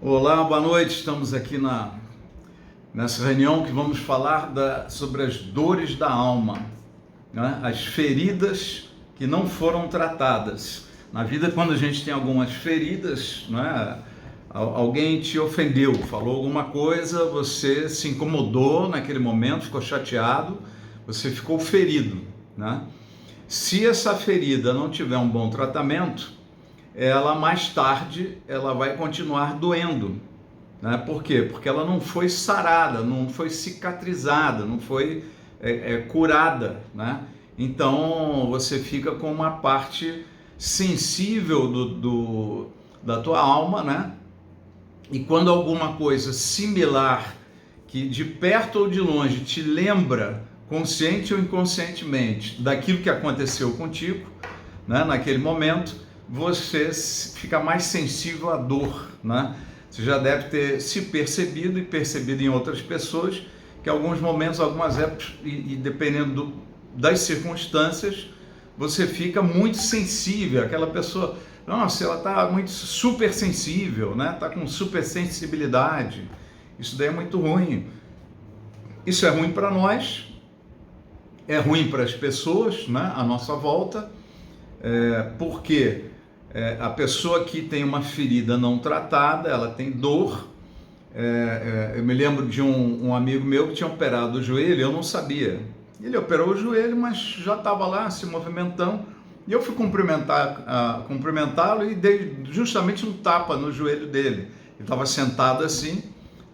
Olá, boa noite. Estamos aqui nessa reunião que vamos falar sobre as dores da alma, né? As feridas que não foram tratadas. Na vida, quando a gente tem algumas feridas, né? Alguém te ofendeu, falou alguma coisa, você se incomodou naquele momento, ficou chateado, você ficou ferido, né? Se essa ferida não tiver um bom tratamento, ela mais tarde ela vai continuar doendo, né? Por quê? Porque ela não foi sarada, não foi cicatrizada, não foi curada, né? Então você fica com uma parte sensível da tua alma, né? E quando alguma coisa similar, que de perto ou de longe te lembra, consciente ou inconscientemente, daquilo que aconteceu contigo, né, naquele momento, você fica mais sensível à dor, né? Você já deve ter se percebido e percebido em outras pessoas que alguns momentos, algumas épocas, e dependendo das circunstâncias, você fica muito sensível. Aquela pessoa, nossa, ela está muito super sensível, né? Está com super sensibilidade. Isso daí é muito ruim. Isso é ruim para nós, é ruim para as pessoas, né, à nossa volta, porque a pessoa que tem uma ferida não tratada, ela tem dor. Eu me lembro de um amigo meu que tinha operado o joelho, eu não sabia. Ele operou o joelho, mas já estava lá se movimentando, e eu fui cumprimentá-lo e dei justamente um tapa no joelho dele. Ele estava sentado assim,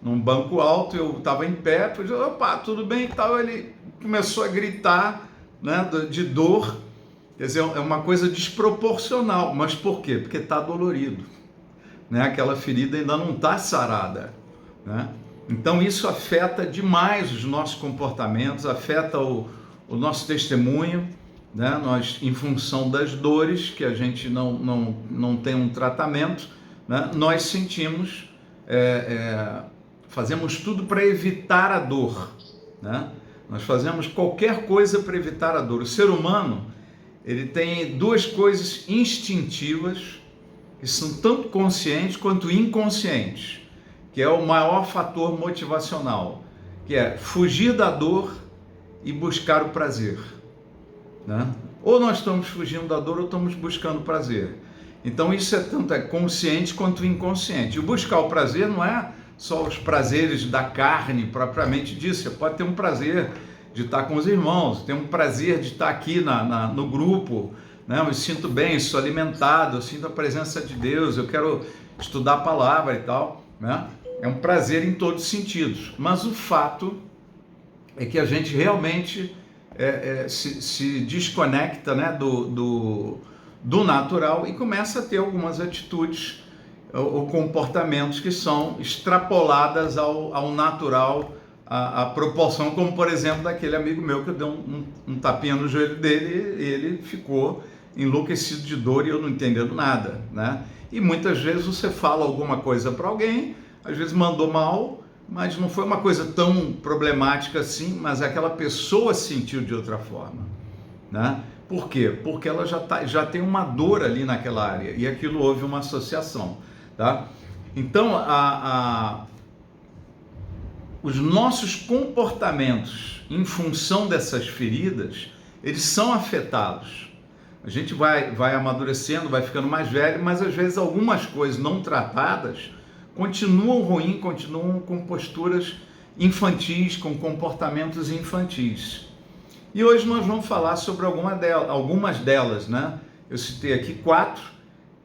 num banco alto, eu estava em pé, falei, opa, tudo bem e tal. Ele começou a gritar, né, de dor. Quer dizer, é uma coisa desproporcional. Mas por quê? Porque está dolorido, né? Aquela ferida ainda não está sarada, né? Então isso afeta demais os nossos comportamentos, afeta o nosso testemunho, né? Nós, em função das dores que a gente não tem um tratamento, né? Nós sentimos, fazemos tudo para evitar a dor, né? Nós fazemos qualquer coisa para evitar a dor. O ser humano, ele tem duas coisas instintivas, que são tanto conscientes quanto inconscientes, que é o maior fator motivacional, que é fugir da dor e buscar o prazer, né? Ou nós estamos fugindo da dor ou estamos buscando prazer. Então isso é tanto consciente quanto inconsciente. E buscar o prazer não é só os prazeres da carne propriamente disso. Você pode ter um prazer de estar com os irmãos, ter um prazer de estar aqui no grupo, né? Eu me sinto bem, sou alimentado, eu sinto a presença de Deus, eu quero estudar a palavra e tal, né? É um prazer em todos os sentidos. Mas o fato é que a gente realmente se desconecta, né, do natural e começa a ter algumas atitudes ou comportamentos que são extrapoladas ao natural, a proporção, como por exemplo daquele amigo meu que eu dei um tapinha no joelho dele e ele ficou enlouquecido de dor e eu não entendendo nada, né? E muitas vezes você fala alguma coisa para alguém, às vezes mandou mal, mas não foi uma coisa tão problemática assim, mas aquela pessoa sentiu de outra forma, né? Por quê? Porque ela já tem uma dor ali naquela área e aquilo houve uma associação, tá? Então, os nossos comportamentos em função dessas feridas, eles são afetados. A gente vai amadurecendo, vai ficando mais velho, mas às vezes algumas coisas não tratadas continuam ruins, continuam com posturas infantis, com comportamentos infantis. E hoje nós vamos falar sobre algumas delas, né? Eu citei aqui 4: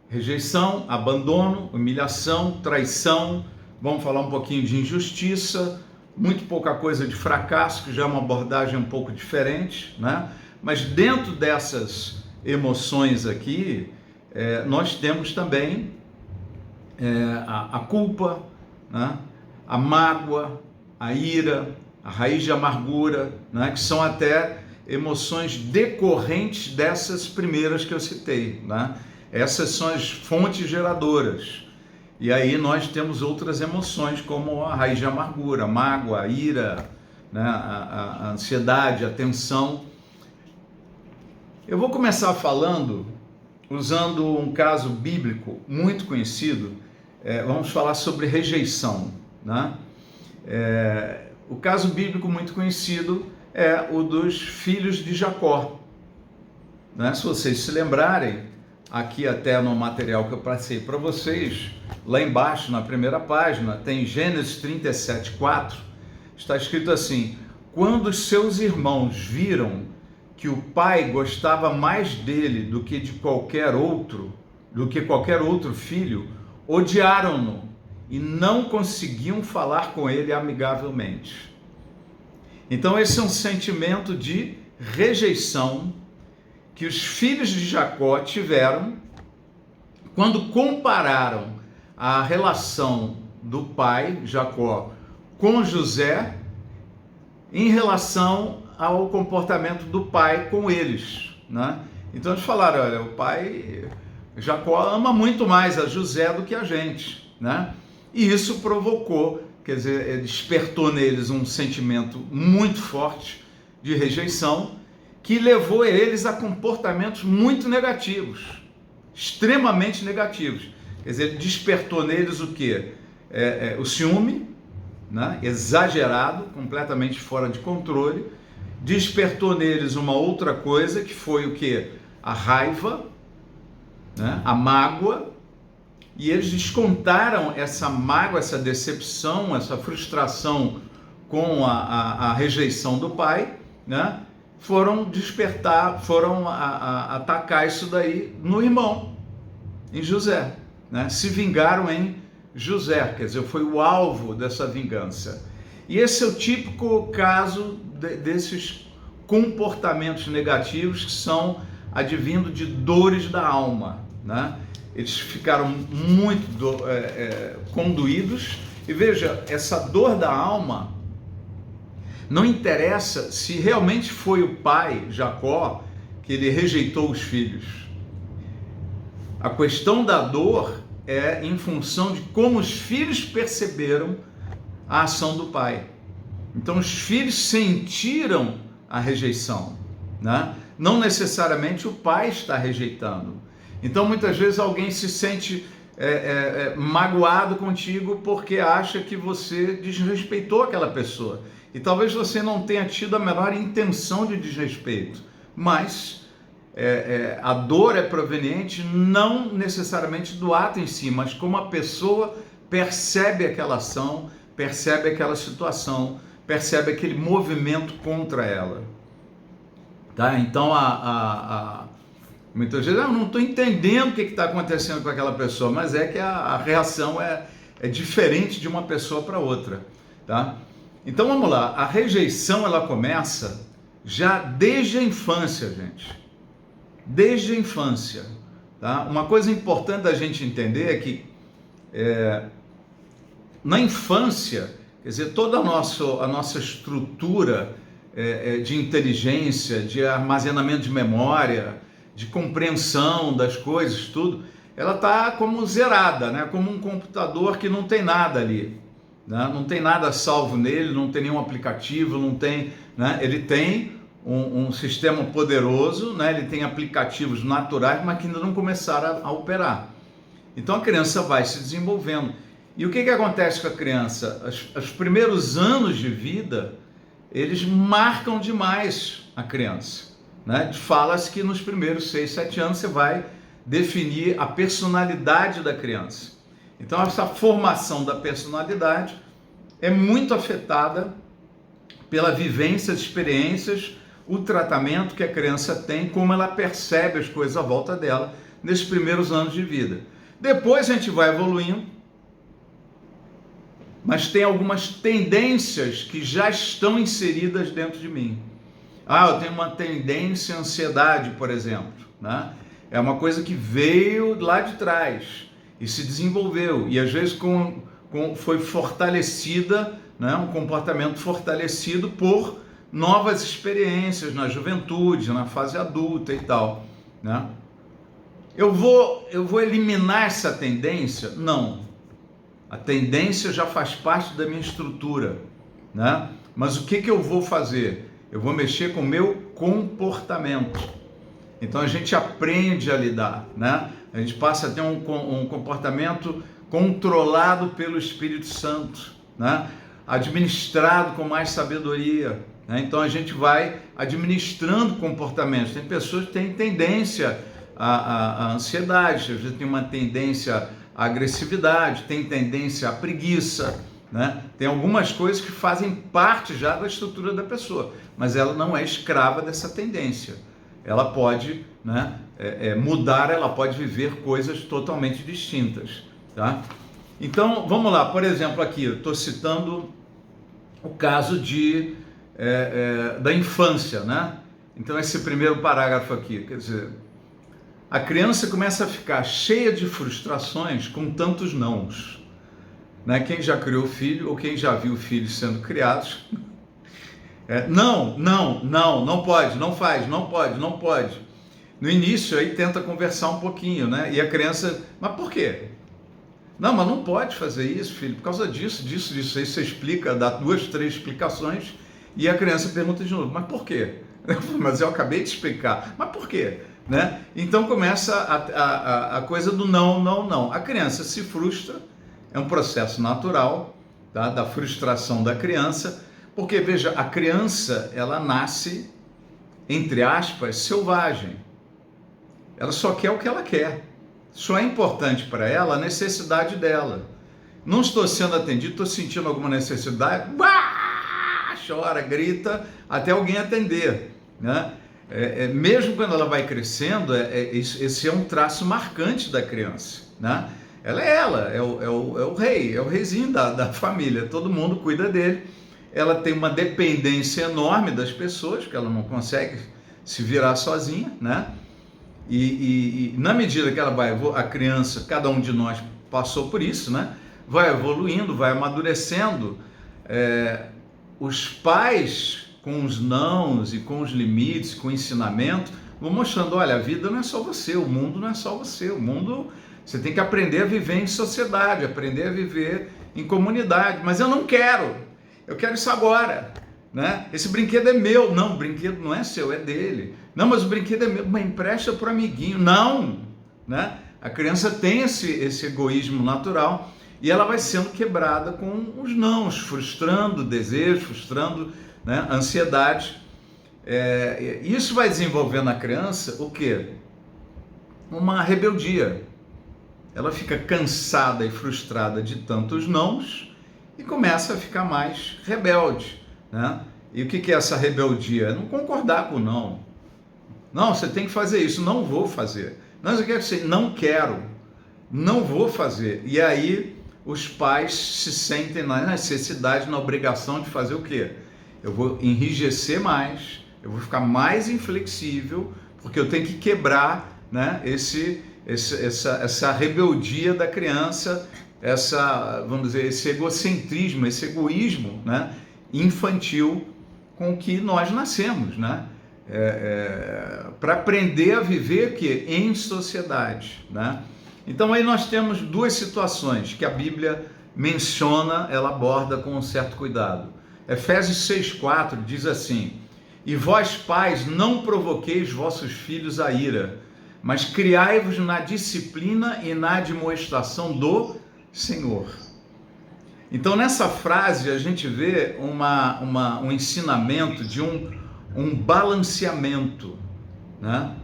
rejeição, abandono, humilhação, traição. Vamos falar um pouquinho de injustiça, muito pouca coisa de fracasso, que já é uma abordagem um pouco diferente, né? Mas dentro dessas emoções aqui, nós temos também a culpa, né? A mágoa, a ira, a raiz de amargura, né? Que são até emoções decorrentes dessas primeiras que eu citei, né? Essas são as fontes geradoras. E aí nós temos outras emoções, como a raiz de amargura, a mágoa, a ira, né? A ansiedade, a tensão. Eu vou começar falando, usando um caso bíblico muito conhecido, vamos falar sobre rejeição, né? O caso bíblico muito conhecido é o dos filhos de Jacó, né? Se vocês se lembrarem, aqui até no material que eu passei para vocês, lá embaixo na primeira página, tem Gênesis 37:4, está escrito assim: quando os seus irmãos viram que o pai gostava mais dele do que qualquer outro filho, odiaram-no e não conseguiam falar com ele amigavelmente. Então esse é um sentimento de rejeição que os filhos de Jacó tiveram quando compararam a relação do pai, Jacó, com José, em relação ao comportamento do pai com eles, né? Então eles falaram: olha, o pai, Jacó, ama muito mais a José do que a gente, né? E isso provocou, quer dizer, despertou neles um sentimento muito forte de rejeição, que levou eles a comportamentos muito negativos, extremamente negativos. Quer dizer, despertou neles o quê? O ciúme, né? Exagerado, completamente fora de controle. Despertou neles uma outra coisa, que foi o quê? A raiva, né? A mágoa. E eles descontaram essa mágoa, essa decepção, essa frustração com a rejeição do pai, né? Foram atacar isso daí no irmão, em José, né? Se vingaram em José, quer dizer, foi o alvo dessa vingança. E esse é o típico caso desses comportamentos negativos que são advindo de dores da alma, né? Eles ficaram muito conduídos, e veja, essa dor da alma, não interessa se realmente foi o pai, Jacó, que ele rejeitou os filhos. A questão da dor é em função de como os filhos perceberam a ação do pai. Então os filhos sentiram a rejeição, né? Não necessariamente o pai está rejeitando. Então muitas vezes alguém se sente magoado contigo porque acha que você desrespeitou aquela pessoa. E talvez você não tenha tido a menor intenção de desrespeito, mas a dor é proveniente não necessariamente do ato em si, mas como a pessoa percebe aquela ação, percebe aquela situação, percebe aquele movimento contra ela. Tá? Então, muitas vezes eu não estou entendendo o que está acontecendo com aquela pessoa, mas é que a reação é diferente de uma pessoa para outra. Tá? Então vamos lá, a rejeição ela começa já desde a infância, gente. Desde a infância. Tá? Uma coisa importante da gente entender é que na infância, quer dizer, toda a nossa estrutura de inteligência, de armazenamento de memória, de compreensão das coisas, tudo, ela está como zerada, né? Como um computador que não tem nada ali, né? Não tem nada salvo nele, não tem nenhum aplicativo, não tem, né? Ele tem um sistema poderoso, né? Ele tem aplicativos naturais, mas que ainda não começaram a operar. Então a criança vai se desenvolvendo. E o que acontece com a criança? Os primeiros anos de vida, eles marcam demais a criança, né? Fala-se que nos primeiros 6, 7 anos você vai definir a personalidade da criança. Então essa formação da personalidade é muito afetada pela vivência, as experiências, o tratamento que a criança tem, como ela percebe as coisas à volta dela nesses primeiros anos de vida. Depois a gente vai evoluindo, mas tem algumas tendências que já estão inseridas dentro de mim. Eu tenho uma tendência à ansiedade, por exemplo, né? É uma coisa que veio lá de trás e se desenvolveu, e às vezes foi fortalecida, né? Um comportamento fortalecido por novas experiências na juventude, na fase adulta e tal, né? Eu vou eliminar essa tendência? Não. A tendência já faz parte da minha estrutura, né? Mas o que eu vou fazer? Eu vou mexer com o meu comportamento. Então a gente aprende a lidar, né? A gente passa a ter um comportamento controlado pelo Espírito Santo, né? Administrado com mais sabedoria, né? Então a gente vai administrando comportamentos. Tem pessoas que têm tendência à ansiedade, às vezes tem uma tendência à agressividade, tem tendência à preguiça, né? Tem algumas coisas que fazem parte já da estrutura da pessoa, mas ela não é escrava dessa tendência. Ela pode, né, mudar, ela pode viver coisas totalmente distintas, tá? Então, vamos lá, por exemplo, aqui eu estou citando o caso da infância, né? Então, esse primeiro parágrafo aqui, quer dizer, a criança começa a ficar cheia de frustrações com tantos nãos, né? Quem já criou filho ou quem já viu filhos sendo criados, não pode, não faz, não pode, não pode. No início aí tenta conversar um pouquinho, né? E a criança, mas por quê? Não, mas não pode fazer isso, filho, por causa disso. Aí você explica, dá 2, 3 explicações e a criança pergunta de novo, mas por quê? Mas eu acabei de explicar, mas por quê? Né? Então começa a coisa do não. A criança se frustra, é um processo natural, tá? Da frustração da criança, porque veja, a criança ela nasce, entre aspas, selvagem. Ela só quer o que ela quer. Só é importante para ela a necessidade dela. Não estou sendo atendido, estou sentindo alguma necessidade, chora, grita, até alguém atender, né? Mesmo quando ela vai crescendo, esse é um traço marcante da criança, né? Ela é o rei, é o reizinho da família, todo mundo cuida dele. Ela tem uma dependência enorme das pessoas, porque ela não consegue se virar sozinha, né? E na medida que ela vai, a criança, cada um de nós passou por isso, né? Vai evoluindo, vai amadurecendo, os pais com os nãos e com os limites, com o ensinamento, vão mostrando, olha, a vida não é só você, o mundo não é só você, o mundo, você tem que aprender a viver em sociedade, aprender a viver em comunidade, mas eu não quero, eu quero isso agora, né? Esse brinquedo é meu, não, o brinquedo não é seu, é dele, não, mas o brinquedo é meu, mas empresta para o amiguinho, não, né? A criança tem esse egoísmo natural e ela vai sendo quebrada com os nãos, frustrando desejos, frustrando, né, ansiedade. Isso vai desenvolver na criança o quê? Uma rebeldia. Ela fica cansada e frustrada de tantos nãos e começa a ficar mais rebelde, né? E o que é essa rebeldia? É não concordar com o não. Não, você tem que fazer isso, não vou fazer. Não, eu quero que você, não quero, não vou fazer. E aí os pais se sentem na necessidade, na obrigação de fazer o quê? Eu vou enrijecer mais, eu vou ficar mais inflexível, porque eu tenho que quebrar, né, essa rebeldia da criança, vamos dizer, esse egocentrismo, esse egoísmo, né, infantil com que nós nascemos, né? Para aprender a viver que em sociedade, né? Então aí nós temos 2 situações que a Bíblia menciona, ela aborda com um certo cuidado. Efésios 6,4 diz assim: e vós pais não provoqueis vossos filhos a ira, mas criai-vos na disciplina e na admoestação do Senhor. Então nessa frase a gente vê um ensinamento de um balanceamento, né?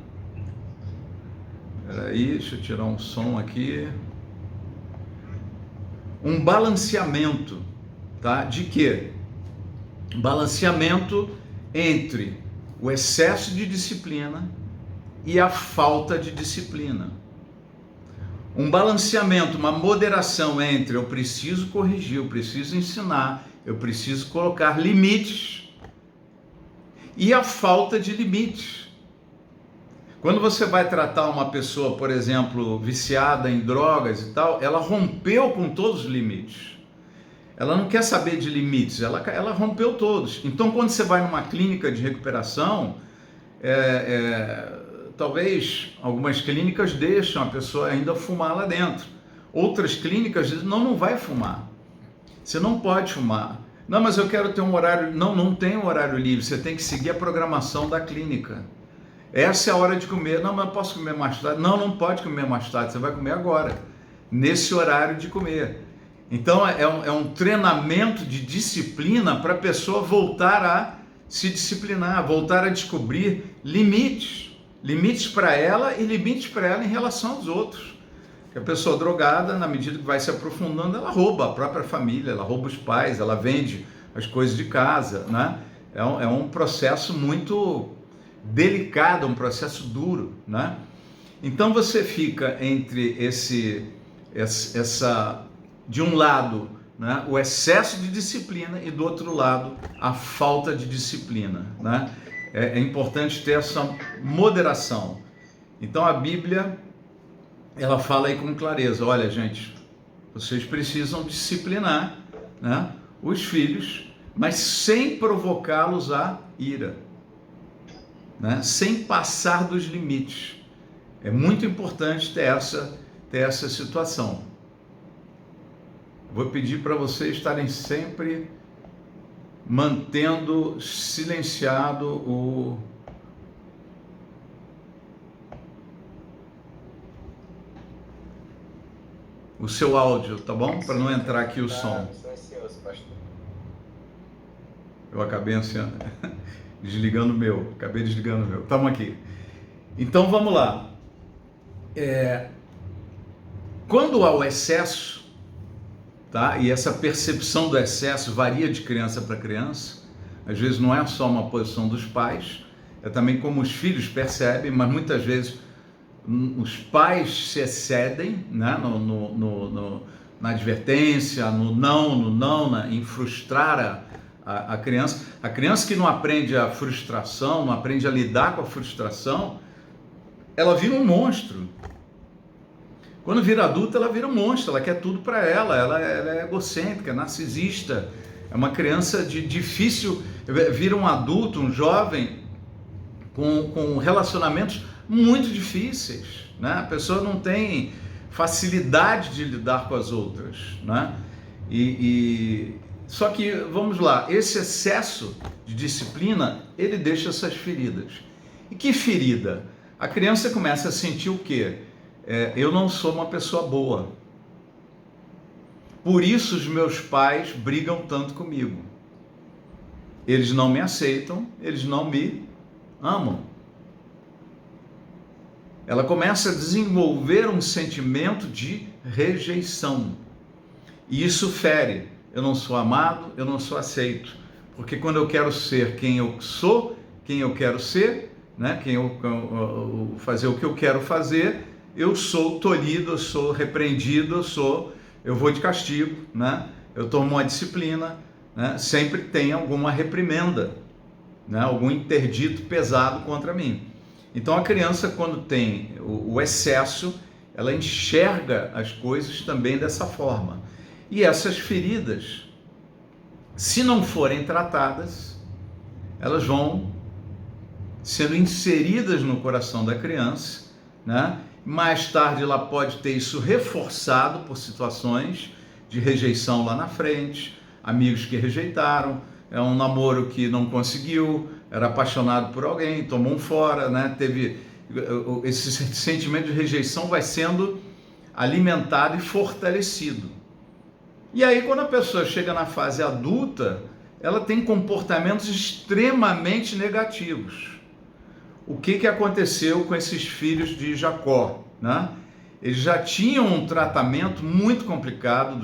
Peraí, deixa eu tirar um som aqui. Um balanceamento, tá? De quê? Balanceamento entre o excesso de disciplina e a falta de disciplina. Um balanceamento, uma moderação entre eu preciso corrigir, eu preciso ensinar, eu preciso colocar limites e a falta de limites. Quando você vai tratar uma pessoa, por exemplo, viciada em drogas e tal, ela rompeu com todos os limites. Ela não quer saber de limites, ela rompeu todos. Então, quando você vai numa clínica de recuperação, talvez algumas clínicas deixam a pessoa ainda fumar lá dentro. Outras clínicas dizem, não vai fumar. Você não pode fumar. Não, mas eu quero ter um horário. Não tem um horário livre, você tem que seguir a programação da clínica. Essa é a hora de comer. Não, mas eu posso comer mais tarde. Não, não pode comer mais tarde, você vai comer agora, nesse horário de comer. Então é um treinamento de disciplina para a pessoa voltar a se disciplinar, voltar a descobrir limites para ela e limites para ela em relação aos outros. Que a pessoa drogada, na medida que vai se aprofundando, ela rouba a própria família, ela rouba os pais, ela vende as coisas de casa, né? É um processo muito delicado, um processo duro, né? Então você fica entre de um lado, né, o excesso de disciplina e do outro lado a falta de disciplina, né? É importante ter essa moderação. Então a Bíblia, ela fala aí com clareza: olha, gente, vocês precisam disciplinar, né, os filhos, mas sem provocá-los à ira, né, sem passar dos limites. É muito importante ter essa situação. Vou pedir para vocês estarem sempre mantendo silenciado o seu áudio, tá bom? Para não entrar aqui o som. Eu acabei desligando o meu. Estamos aqui. Então vamos lá. Quando há o excesso, tá? E essa percepção do excesso varia de criança para criança. Às vezes não é só uma posição dos pais, é também como os filhos percebem, mas muitas vezes os pais se excedem, né, na advertência, no não, em frustrar a criança. A criança que não aprende a frustração, não aprende a lidar com a frustração, ela vira um monstro. Quando vira adulta, ela vira um monstro, ela quer tudo para ela é egocêntrica, narcisista, é uma criança difícil, vira um adulto, um jovem com relacionamentos muito difíceis, né? A pessoa não tem facilidade de lidar com as outras, né? Só que, vamos lá, esse excesso de disciplina, ele deixa essas feridas. E que ferida? A criança começa a sentir o quê? Eu não sou uma pessoa boa. Por isso os meus pais brigam tanto comigo. Eles não me aceitam, eles não me amam. Ela começa a desenvolver um sentimento de rejeição. E isso fere. Eu não sou amado, eu não sou aceito. Porque quando eu quero ser quem eu sou, quem eu quero ser, né, fazer o que eu quero fazer, eu sou tolhido, eu sou repreendido, eu vou de castigo, né? Eu tomo uma disciplina, né? Sempre tem alguma reprimenda, né? Algum interdito pesado contra mim. Então a criança, quando tem o excesso, ela enxerga as coisas também dessa forma. E essas feridas, se não forem tratadas, elas vão sendo inseridas no coração da criança, né? Mais tarde ela pode ter isso reforçado por situações de rejeição lá na frente, amigos que rejeitaram, um namoro que não conseguiu, era apaixonado por alguém, tomou um fora, né? Teve esse sentimento de rejeição, vai sendo alimentado e fortalecido. E aí quando a pessoa chega na fase adulta, ela tem comportamentos extremamente negativos. O que aconteceu com esses filhos de Jacó, né? Eles já tinham um tratamento muito complicado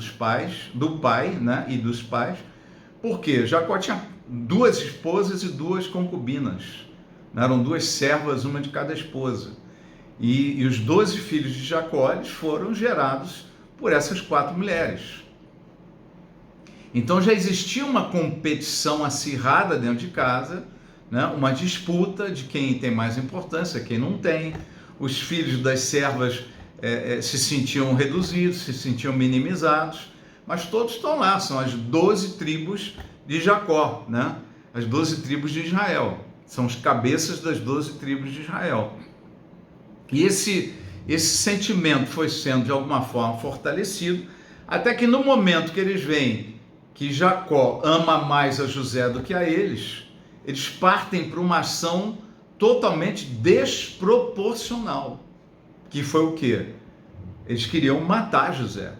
do pai, né, e dos pais, porque Jacó tinha 2 esposas e 2 concubinas, né? Eram 2 servas, uma de cada esposa, e os 12 filhos de Jacó, eles foram gerados por essas 4 mulheres. Então já existia uma competição acirrada dentro de casa, né? Uma disputa de quem tem mais importância, quem não tem. Os filhos das servas se sentiam reduzidos, se sentiam minimizados, mas todos estão lá, são as 12 tribos de Jacó, né? As 12 tribos de Israel, são os cabeças das 12 tribos de Israel. E esse sentimento foi sendo de alguma forma fortalecido, até que no momento que eles veem que Jacó ama mais a José do que a eles partem para uma ação totalmente desproporcional, que foi o quê? Eles queriam matar José.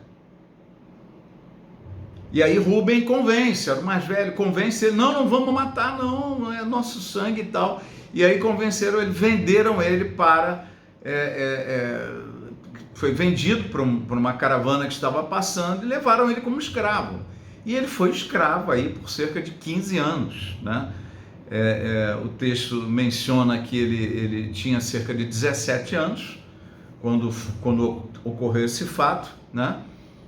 E aí Rúben convence, era o mais velho, convence ele, não vamos matar, não é nosso sangue e tal. E aí convenceram ele, venderam ele para... foi vendido para uma caravana que estava passando e levaram ele como escravo. E ele foi escravo aí por cerca de 15 anos, né? O texto menciona que ele tinha cerca de 17 anos quando ocorreu esse fato, né?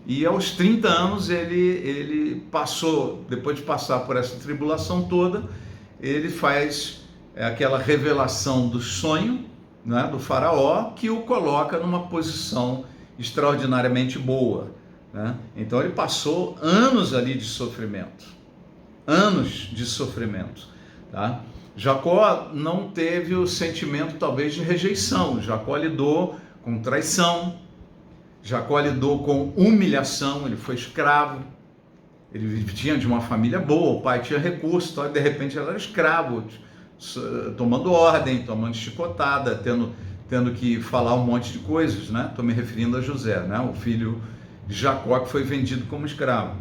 E aos 30 anos ele passou, depois de passar por essa tribulação toda, ele faz aquela revelação do sonho, né, do faraó, que o coloca numa posição extraordinariamente boa, né? Então ele passou anos ali de sofrimento, tá? Jacó não teve o sentimento talvez de rejeição. Jacó lidou com traição, Jacó lidou com humilhação, ele foi escravo, ele tinha de uma família boa, o pai tinha recursos, então, de repente ele era escravo, tomando ordem, tomando chicotada, tendo que falar um monte de coisas, né? Estou me referindo a José, né? O filho de Jacó, que foi vendido como escravo.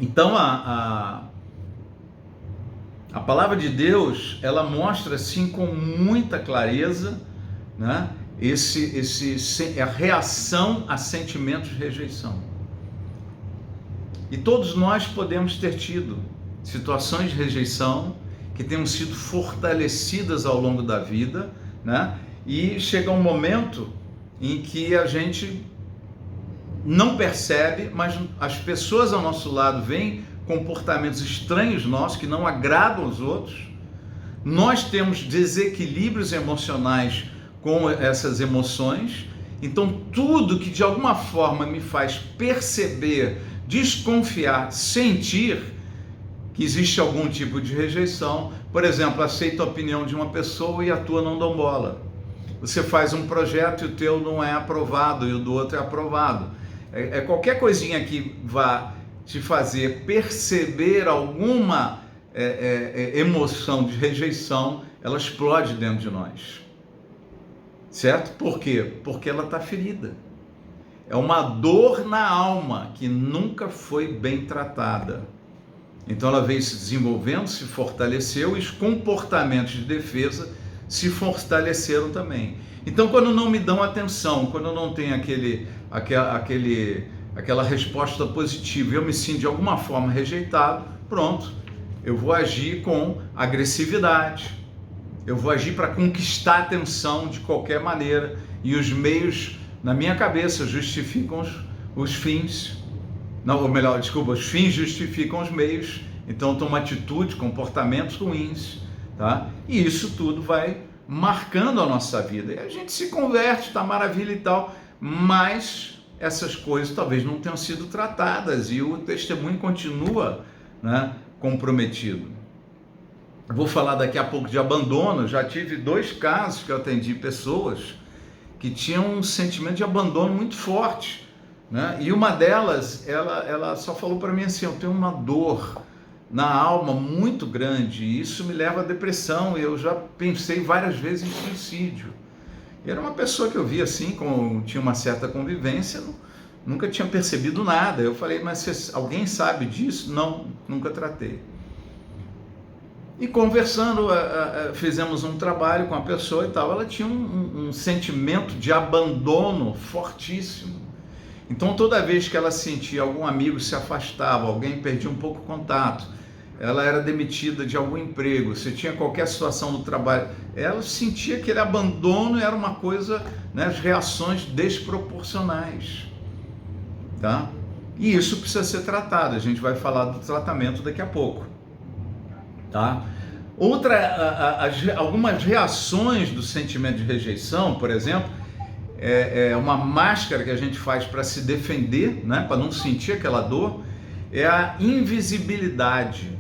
Então a palavra de Deus, ela mostra assim com muita clareza, né? A reação a sentimentos de rejeição. E todos nós podemos ter tido situações de rejeição que tenham sido fortalecidas ao longo da vida, né? E chega um momento em que a gente não percebe, mas as pessoas ao nosso lado veem comportamentos estranhos nossos que não agradam aos outros. Nós temos desequilíbrios emocionais com essas emoções. Então tudo que de alguma forma me faz perceber, desconfiar, sentir que existe algum tipo de rejeição, por exemplo, aceito a opinião de uma pessoa e a tua não dão bola. Você faz um projeto e o teu não é aprovado e o do outro é aprovado. Qualquer coisinha que vá te fazer perceber alguma emoção de rejeição, ela explode dentro de nós. Certo? Por quê? Porque ela está ferida. É uma dor na alma que nunca foi bem tratada. Então ela veio se desenvolvendo, se fortaleceu e os comportamentos de defesa se fortaleceram também. Então quando não me dão atenção, quando eu não tenho aquela resposta positiva e eu me sinto de alguma forma rejeitado, pronto, eu vou agir com agressividade, eu vou agir para conquistar a atenção de qualquer maneira, e os meios, na minha cabeça, justificam os fins, não, ou melhor, desculpa, os fins justificam os meios, então tomo atitude, comportamentos ruins, tá? E isso tudo vai marcando a nossa vida, e a gente se converte, tá maravilha e tal, mas essas coisas talvez não tenham sido tratadas, e o testemunho continua, né, comprometido. Eu vou falar daqui a pouco de abandono. Já tive 2 casos que eu atendi pessoas que tinham um sentimento de abandono muito forte, né? E uma delas, ela só falou para mim assim: eu tenho uma dor na alma muito grande e isso me leva à depressão, e eu já pensei várias vezes em suicídio. E era uma pessoa que eu via assim, tinha uma certa convivência, nunca tinha percebido nada. Eu falei: mas alguém sabe disso? Não, nunca tratei. E conversando, fizemos um trabalho com a pessoa e tal, ela tinha um sentimento de abandono fortíssimo. Então toda vez que ela sentia algum amigo se afastava, alguém perdia um pouco o contato, ela era demitida de algum emprego, se tinha qualquer situação no trabalho, ela sentia aquele abandono, era uma coisa, né, as reações desproporcionais, tá? E isso precisa ser tratado, a gente vai falar do tratamento daqui a pouco. Tá? Algumas reações do sentimento de rejeição, por exemplo, é uma máscara que a gente faz para se defender, né, para não sentir aquela dor, é a invisibilidade,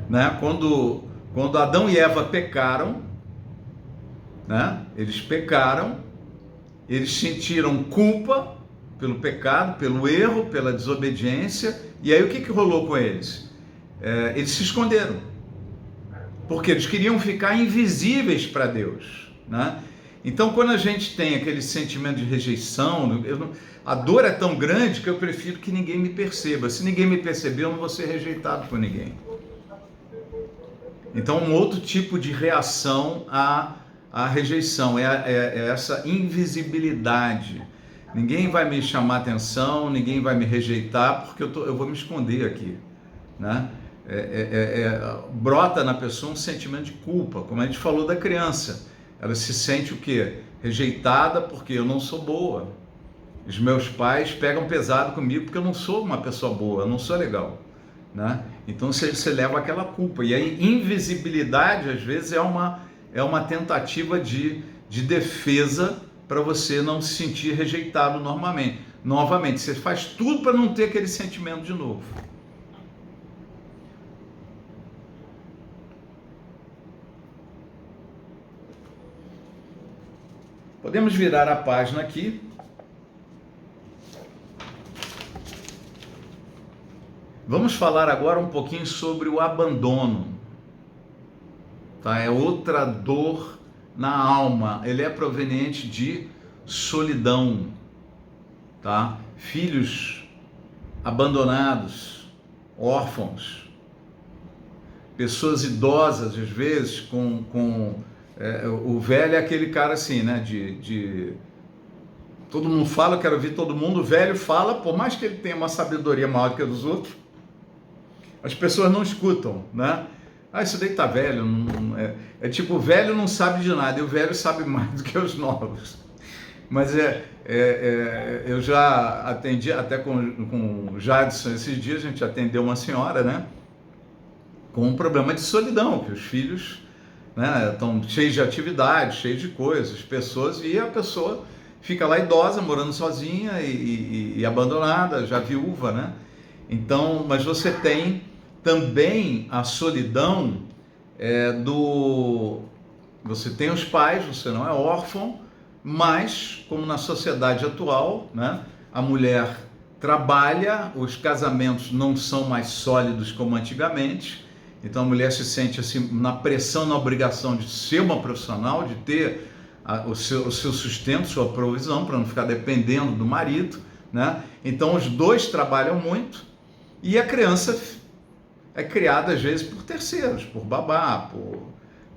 né? Quando Adão e Eva pecaram, né, eles pecaram, eles sentiram culpa pelo pecado, pelo erro, pela desobediência, e aí o que rolou com eles? Eles se esconderam. porque eles queriam ficar invisíveis para Deus, né? Então, quando a gente tem aquele sentimento de rejeição, a dor é tão grande que eu prefiro que ninguém me perceba. Se ninguém me perceber, eu não vou ser rejeitado por ninguém. Então, um outro tipo de reação à rejeição é essa invisibilidade. Ninguém vai me chamar atenção, ninguém vai me rejeitar, porque eu vou me esconder aqui, né? Brota na pessoa um sentimento de culpa, como a gente falou da criança. Ela se sente o quê? Rejeitada porque eu não sou boa. Os meus pais pegam pesado comigo porque eu não sou uma pessoa boa, eu não sou legal, né? Então você leva aquela culpa. E aí invisibilidade às vezes é uma tentativa de defesa para você não se sentir rejeitado novamente. Você faz tudo para não ter aquele sentimento de novo. Podemos virar a página aqui. Vamos falar agora um pouquinho sobre o abandono. Tá? É outra dor na alma. Ele é proveniente de solidão. Tá? Filhos abandonados, órfãos, pessoas idosas, às vezes, o velho é aquele cara assim, né? Todo mundo fala, eu quero ouvir todo mundo. O velho fala, por mais que ele tenha uma sabedoria maior do que a dos outros, as pessoas não escutam, né? Isso daí tá velho. Tipo, o velho não sabe de nada, e o velho sabe mais do que os novos. Mas eu já atendi, até com o Jadson, esses dias a gente atendeu uma senhora, né? Com um problema de solidão, que os filhos, né, estão cheios de atividade, cheios de coisas, pessoas, e a pessoa fica lá idosa, morando sozinha e abandonada, já viúva, né? Então, mas você tem também a solidão você tem os pais, você não é órfão, mas, como na sociedade atual, né, a mulher trabalha, os casamentos não são mais sólidos como antigamente, então a mulher se sente assim na pressão, na obrigação de ser uma profissional, de ter o seu sustento, sua provisão, para não ficar dependendo do marido, né? Então os dois trabalham muito e a criança é criada às vezes por terceiros, por babá,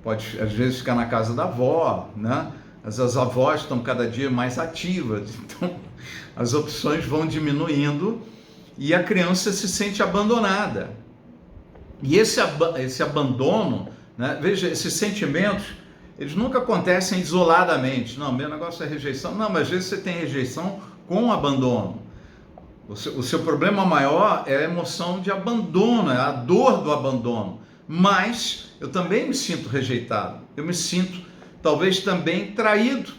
pode às vezes ficar na casa da avó, né? As avós estão cada dia mais ativas, então as opções vão diminuindo e a criança se sente abandonada. E esse abandono, né? Veja, esses sentimentos, eles nunca acontecem isoladamente. Não, meu negócio é rejeição. Não, mas às vezes você tem rejeição com abandono. O seu problema maior é a emoção de abandono, é a dor do abandono. Mas eu também me sinto rejeitado. Eu me sinto, talvez, também traído.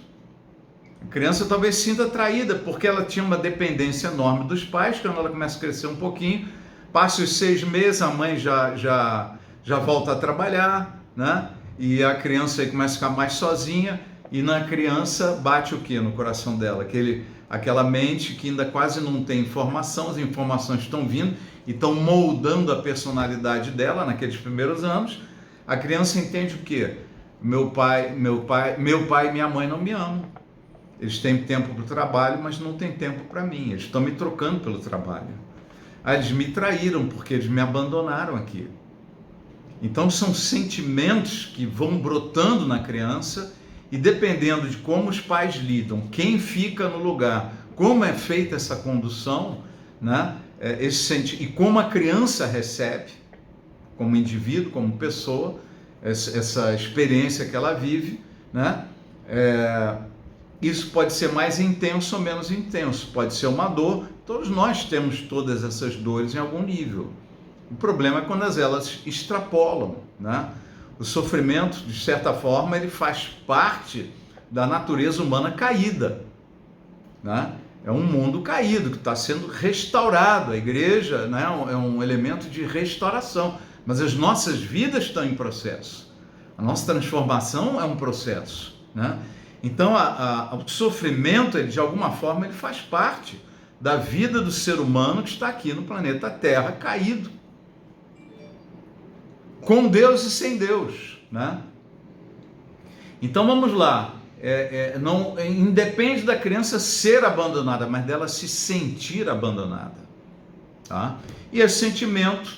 A criança talvez se sinta traída, porque ela tinha uma dependência enorme dos pais. Quando ela começa a crescer um pouquinho, passa os 6 meses, a mãe já volta a trabalhar, né? E a criança aí começa a ficar mais sozinha, e na criança bate o que no coração dela? Aquela mente que ainda quase não tem informação, as informações estão vindo e estão moldando a personalidade dela naqueles primeiros anos. A criança entende o quê? Meu pai e minha mãe não me amam. Eles têm tempo para o trabalho, mas não têm tempo para mim. Eles estão me trocando pelo trabalho. Eles me traíram porque eles me abandonaram aqui. Então são sentimentos que vão brotando na criança e dependendo de como os pais lidam, quem fica no lugar, como é feita essa condução, né? E como a criança recebe, como indivíduo, como pessoa, essa experiência que ela vive, né? Isso pode ser mais intenso ou menos intenso, pode ser uma dor. Todos nós temos todas essas dores em algum nível. O problema é quando elas extrapolam, né? O sofrimento, de certa forma, ele faz parte da natureza humana caída, né? É um mundo caído que está sendo restaurado. A igreja, né, é um elemento de restauração, mas as nossas vidas estão em processo. A nossa transformação é um processo, né? Então, o sofrimento, de alguma forma, ele faz parte da vida do ser humano que está aqui no planeta Terra caído. com Deus e sem Deus, né? Então vamos lá, não independe da criança ser abandonada, mas dela se sentir abandonada, tá? E esse sentimento,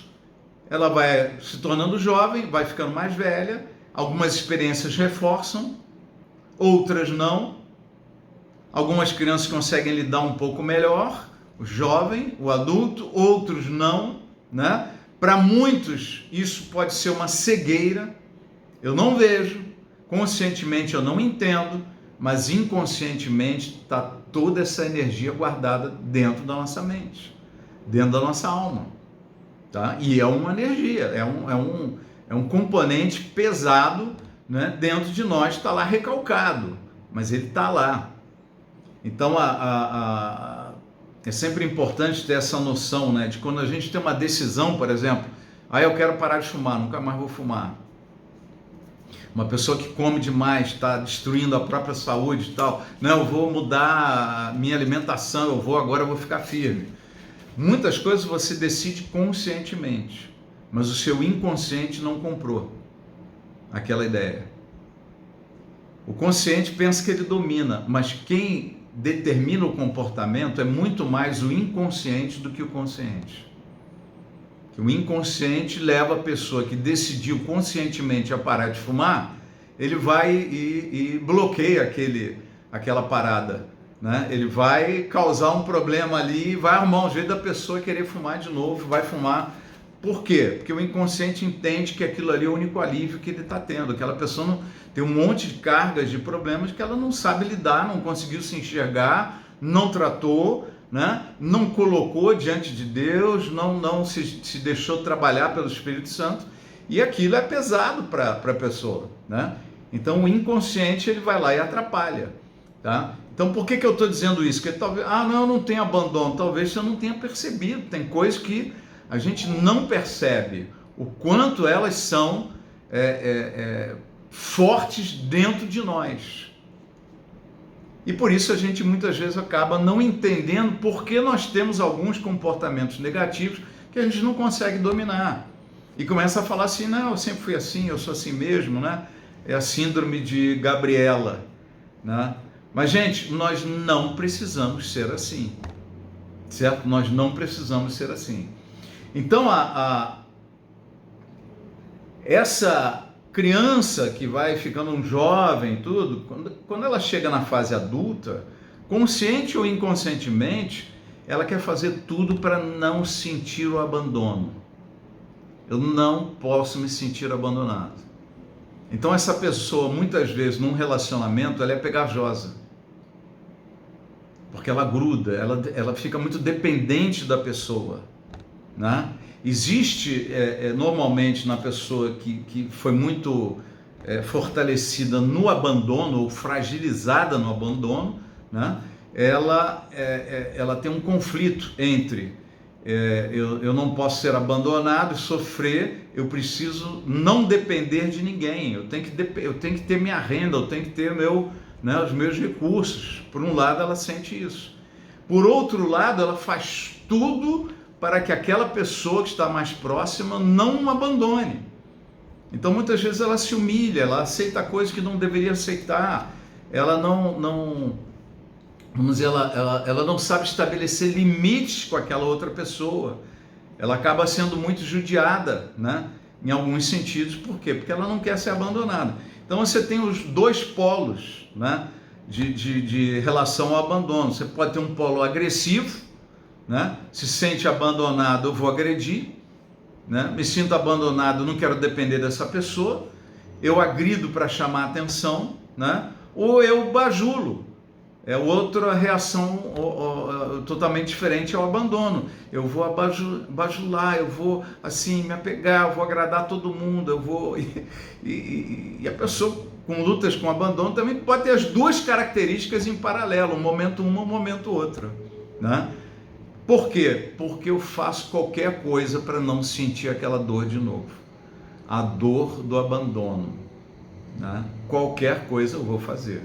ela vai se tornando jovem, vai ficando mais velha, algumas experiências reforçam, outras não. Algumas crianças conseguem lidar um pouco melhor, o jovem, o adulto, outros não, né? Para muitos isso pode ser uma cegueira, eu não vejo, conscientemente eu não entendo, mas inconscientemente está toda essa energia guardada dentro da nossa mente, dentro da nossa alma, tá? E é uma energia, é um componente pesado, né? Dentro de nós, está lá recalcado, mas ele está lá. Então é sempre importante ter essa noção, né, de quando a gente tem uma decisão, por exemplo, eu quero parar de fumar, nunca mais vou fumar. Uma pessoa que come demais, está destruindo a própria saúde e tal, não, eu vou mudar a minha alimentação, agora eu vou ficar firme. Muitas coisas você decide conscientemente, mas o seu inconsciente não comprou aquela ideia. O consciente pensa que ele domina, mas quem determina o comportamento é muito mais o inconsciente do que o consciente. O inconsciente leva a pessoa que decidiu conscientemente a parar de fumar, ele vai e bloqueia aquela parada, né? Ele vai causar um problema ali, vai arrumar um jeito da pessoa querer fumar de novo, vai fumar. Por quê? Porque o inconsciente entende que aquilo ali é o único alívio que ele está tendo. Aquela pessoa não, tem um monte de cargas, de problemas que ela não sabe lidar, não conseguiu se enxergar, não tratou, né? Não colocou diante de Deus, não se deixou trabalhar pelo Espírito Santo, e aquilo é pesado para a pessoa, né? Então o inconsciente ele vai lá e atrapalha, tá? Então por que eu estou dizendo isso? Porque talvez, eu não tenho abandono, talvez você não tenha percebido, tem coisas que a gente não percebe o quanto elas são fortes dentro de nós. E por isso a gente muitas vezes acaba não entendendo por que nós temos alguns comportamentos negativos que a gente não consegue dominar. E começa a falar assim, não, eu sempre fui assim, eu sou assim mesmo, né? É a síndrome de Gabriela, né? Mas, gente, nós não precisamos ser assim, certo? Nós não precisamos ser assim. Então, essa criança que vai ficando um jovem, tudo, quando ela chega na fase adulta, consciente ou inconscientemente, ela quer fazer tudo para não sentir o abandono. Eu não posso me sentir abandonado. Então, essa pessoa, muitas vezes, num relacionamento, ela é pegajosa. Porque ela gruda, ela fica muito dependente da pessoa, né? Existe normalmente na pessoa que foi muito fortalecida no abandono ou fragilizada no abandono, né? Ela tem um conflito entre eu não posso ser abandonado e sofrer, eu preciso não depender de ninguém, eu tenho que ter minha renda, eu tenho que ter os meus recursos. Por um lado ela sente isso, por outro lado ela faz tudo para que aquela pessoa que está mais próxima não abandone. Então muitas vezes ela se humilha, ela aceita coisas que não deveria aceitar, ela vamos dizer, ela não sabe estabelecer limites com aquela outra pessoa, ela acaba sendo muito judiada, né? Em alguns sentidos. Por quê? Porque ela não quer ser abandonada. Então você tem os dois polos, né? de relação ao abandono. Você pode ter um polo agressivo, né? Se sente abandonado, eu vou agredir, né? Me sinto abandonado, não quero depender dessa pessoa, eu agrido para chamar atenção, né? Ou eu bajulo, é outra reação totalmente diferente ao abandono. Eu vou bajular, eu vou assim me apegar, eu vou agradar todo mundo, eu vou e a pessoa com lutas com abandono também pode ter as duas características em paralelo, um momento uma, um momento outro, né? Por quê? Porque eu faço qualquer coisa para não sentir aquela dor de novo, a dor do abandono, né? Qualquer coisa eu vou fazer,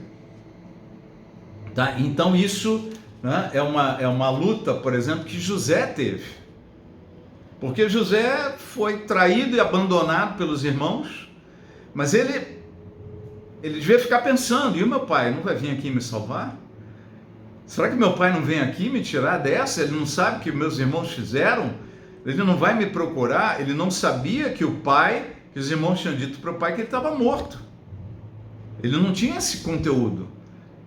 tá? Então isso, né, é uma luta, por exemplo, que José teve. Porque José foi traído e abandonado pelos irmãos, mas ele devia ficar pensando, e o meu pai não vai vir aqui me salvar? Será que meu pai não vem aqui me tirar dessa? Ele não sabe o que meus irmãos fizeram? Ele não vai me procurar? Ele não sabia que os irmãos tinham dito para o pai que ele estava morto. Ele não tinha esse conteúdo,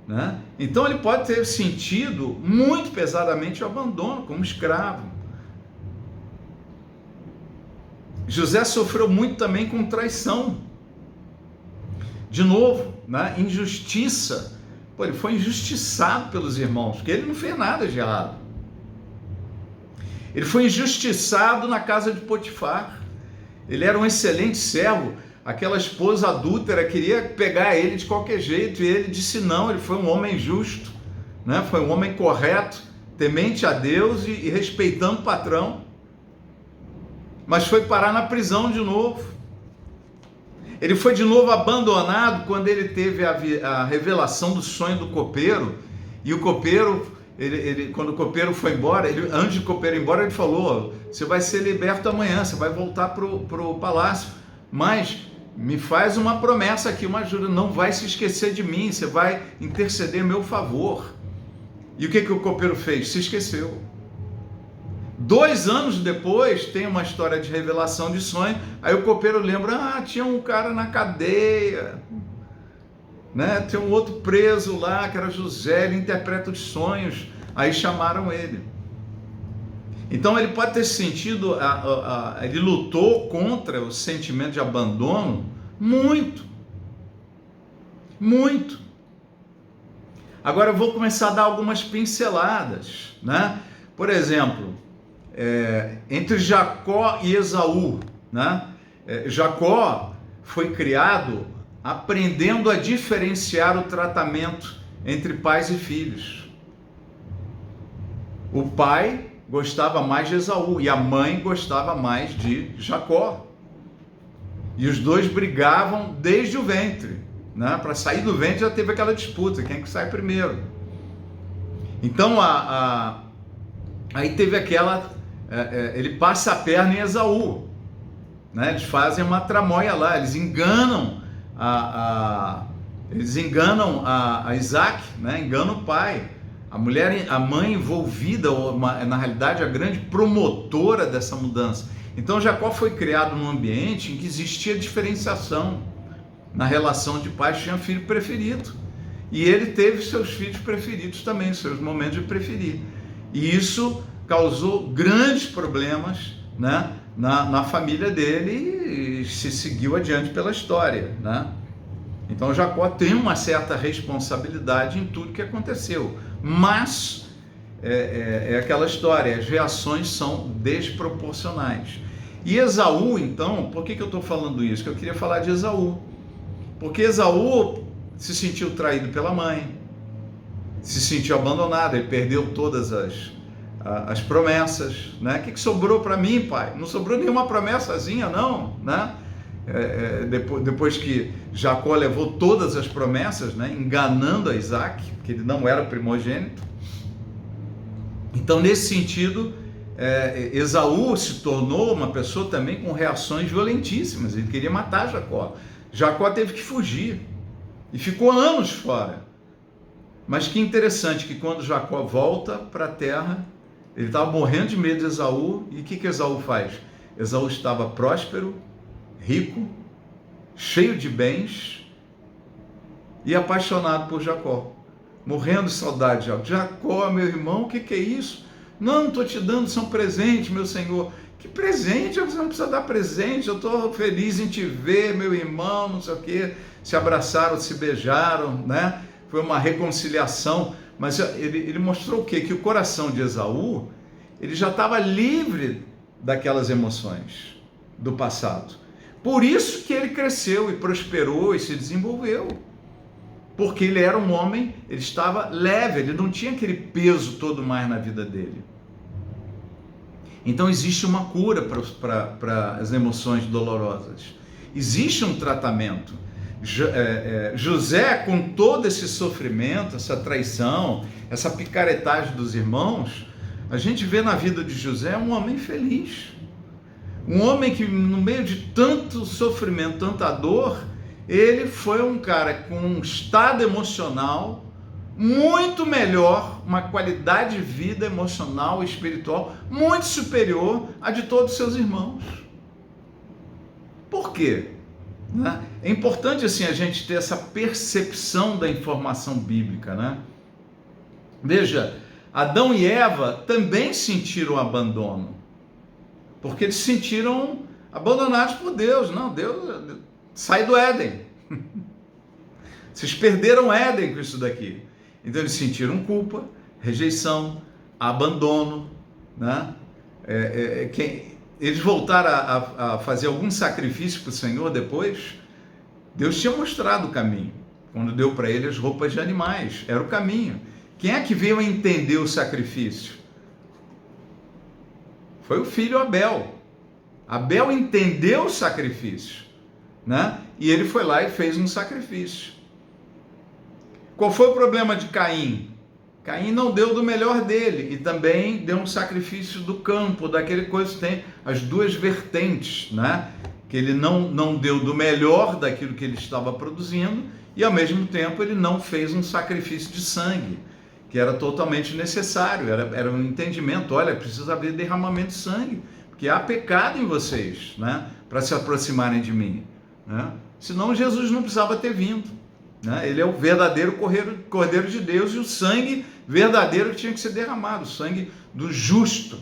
né? Então ele pode ter sentido muito pesadamente o abandono como escravo. José sofreu muito também com traição. De novo, né? Injustiça. Pô, ele foi injustiçado pelos irmãos, porque ele não fez nada de errado. Ele foi injustiçado na casa de Potifar. Ele era um excelente servo. Aquela esposa adúltera queria pegar ele de qualquer jeito, e ele disse não. Ele foi um homem justo, né? Foi um homem correto, temente a Deus e respeitando o patrão. Mas foi parar na prisão de novo. Ele foi de novo abandonado quando ele teve a revelação do sonho do copeiro. E o copeiro, quando o copeiro foi embora, antes do copeiro ir embora, ele falou: você vai ser liberto amanhã, você vai voltar para o palácio, mas me faz uma promessa aqui, uma ajuda, não vai se esquecer de mim, você vai interceder em meu favor. E o que o copeiro fez? Se esqueceu. 2 anos depois, tem uma história de revelação de sonho, aí o copeiro lembra, tinha um cara na cadeia, né? Tem um outro preso lá, que era José, ele interpreta os sonhos, aí chamaram ele. Então ele pode ter sentido, ele lutou contra o sentimento de abandono muito, muito. Agora eu vou começar a dar algumas pinceladas, né? Por exemplo, entre Jacó e Esaú, né? Jacó foi criado aprendendo a diferenciar o tratamento entre pais e filhos. O pai gostava mais de Esaú e a mãe gostava mais de Jacó. E os dois brigavam desde o ventre, né? Para sair do ventre já teve aquela disputa, quem que sai primeiro. Então aí teve aquela, ele passa a perna em Esaú, né? Eles fazem uma tramóia lá, eles enganam a Isaac, né? Enganam o pai. A mãe envolvida, na realidade a grande promotora dessa mudança. Então Jacó foi criado num ambiente em que existia diferenciação na relação de pais, tinha filho preferido. E ele teve seus filhos preferidos também, seus momentos de preferir. E isso causou grandes problemas, né, na família dele e se seguiu adiante pela história, né? Então Jacó tem uma certa responsabilidade em tudo que aconteceu, mas é aquela história, as reações são desproporcionais. E Esaú, então, por que eu estou falando isso? Que eu queria falar de Esaú, porque Esaú se sentiu traído pela mãe, se sentiu abandonado, ele perdeu todas as promessas, né? O que sobrou para mim, pai? Não sobrou nenhuma promessazinha, não, né? Depois que Jacó levou todas as promessas, né, enganando a Isaac, porque ele não era primogênito. Então, nesse sentido, Esaú se tornou uma pessoa também com reações violentíssimas. Ele queria matar Jacó. Jacó teve que fugir e ficou anos fora. Mas que interessante que quando Jacó volta para a terra, ele estava morrendo de medo de Esaú. E o que Esaú faz? Esaú estava próspero, rico, cheio de bens e apaixonado por Jacó, morrendo de saudade de Jacó. Jacó, meu irmão, o que é isso? Não estou te dando, isso é um presente, meu senhor. Que presente? Você não precisa dar presente, eu estou feliz em te ver, meu irmão, não sei o quê. Se abraçaram, se beijaram, né? Foi uma reconciliação, mas ele mostrou o quê? Que o coração de Esaú, ele já estava livre daquelas emoções do passado. Por isso que ele cresceu e prosperou e se desenvolveu. Porque ele era um homem, ele estava leve, ele não tinha aquele peso todo mais na vida dele. Então existe uma cura para as emoções dolorosas. Existe um tratamento. José, com todo esse sofrimento, essa traição, essa picaretagem dos irmãos, a gente vê na vida de José um homem feliz. Um homem que, no meio de tanto sofrimento, tanta dor, ele foi um cara com um estado emocional muito melhor, uma qualidade de vida emocional e espiritual muito superior à de todos os seus irmãos. Por quê? Né? É importante assim a gente ter essa percepção da informação bíblica, né? Veja, Adão e Eva também sentiram abandono, porque eles se sentiram abandonados por Deus. Não, Deus sai do Éden. Vocês perderam Éden com isso daqui. Então eles sentiram culpa, rejeição, abandono, né? Eles voltaram a fazer algum sacrifício para o Senhor depois. Deus tinha mostrado o caminho, quando deu para eles as roupas de animais, era o caminho. Quem é que veio a entender o sacrifício? Foi o filho Abel. Abel entendeu o sacrifício, né? E ele foi lá e fez um sacrifício. Qual foi o problema de Caim? Caim não deu do melhor dele e também deu um sacrifício do campo, daquele coisa que tem as duas vertentes, né? Que ele não deu do melhor daquilo que ele estava produzindo e ao mesmo tempo ele não fez um sacrifício de sangue, que era totalmente necessário, era um entendimento, olha, precisa haver derramamento de sangue, porque há pecado em vocês, né? Para se aproximarem de mim, né? Senão Jesus não precisava ter vindo. Ele é o verdadeiro Cordeiro de Deus e o sangue verdadeiro que tinha que ser derramado, o sangue do justo,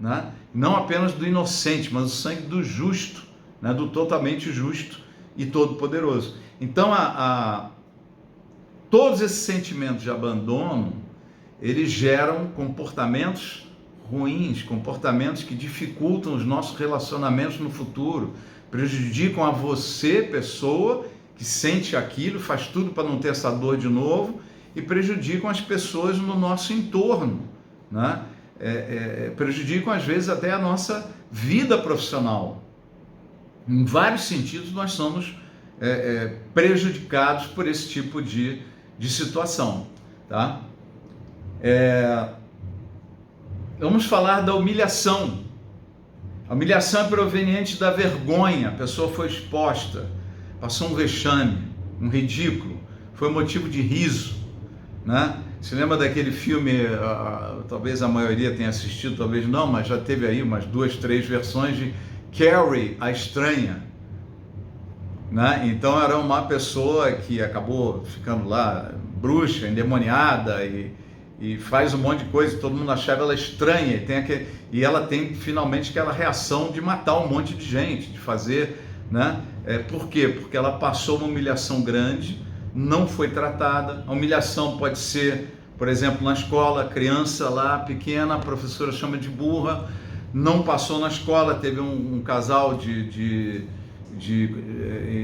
né? Não apenas do inocente, mas o sangue do justo, né? Do totalmente justo e todo-poderoso. Então, todos esses sentimentos de abandono, eles geram comportamentos ruins, comportamentos que dificultam os nossos relacionamentos no futuro, prejudicam a você, pessoa, que sente aquilo, faz tudo para não ter essa dor de novo, e prejudicam as pessoas no nosso entorno, né? Prejudicam às vezes até a nossa vida profissional. Em vários sentidos nós somos prejudicados por esse tipo de situação, tá? Vamos falar da humilhação. A humilhação é proveniente da vergonha, a pessoa foi exposta, passou um vexame, um ridículo, foi motivo de riso, né? Se lembra daquele filme, talvez a maioria tenha assistido, talvez não, mas já teve aí umas 2, 3 versões de Carrie, a Estranha, né? Então era uma pessoa que acabou ficando lá bruxa, endemoniada e faz um monte de coisa, todo mundo achava ela estranha, e ela tem finalmente aquela reação de matar um monte de gente, de fazer, né? Por quê? Porque ela passou uma humilhação grande, não foi tratada. A humilhação pode ser, por exemplo, na escola, a criança lá pequena, a professora chama de burra, não passou na escola. Teve um casal de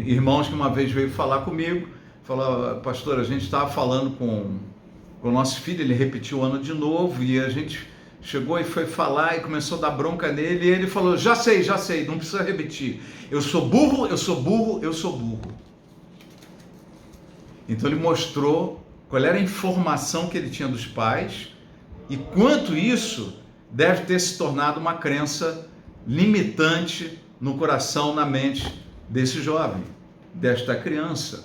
irmãos que uma vez veio falar comigo, falou: pastor, a gente estava falando com o nosso filho, ele repetiu o ano de novo, e a gente chegou e foi falar e começou a dar bronca nele, e ele falou: já sei, não precisa repetir, eu sou burro, eu sou burro, eu sou burro. Então ele mostrou qual era a informação que ele tinha dos pais e quanto isso deve ter se tornado uma crença limitante no coração, na mente desse jovem, desta criança,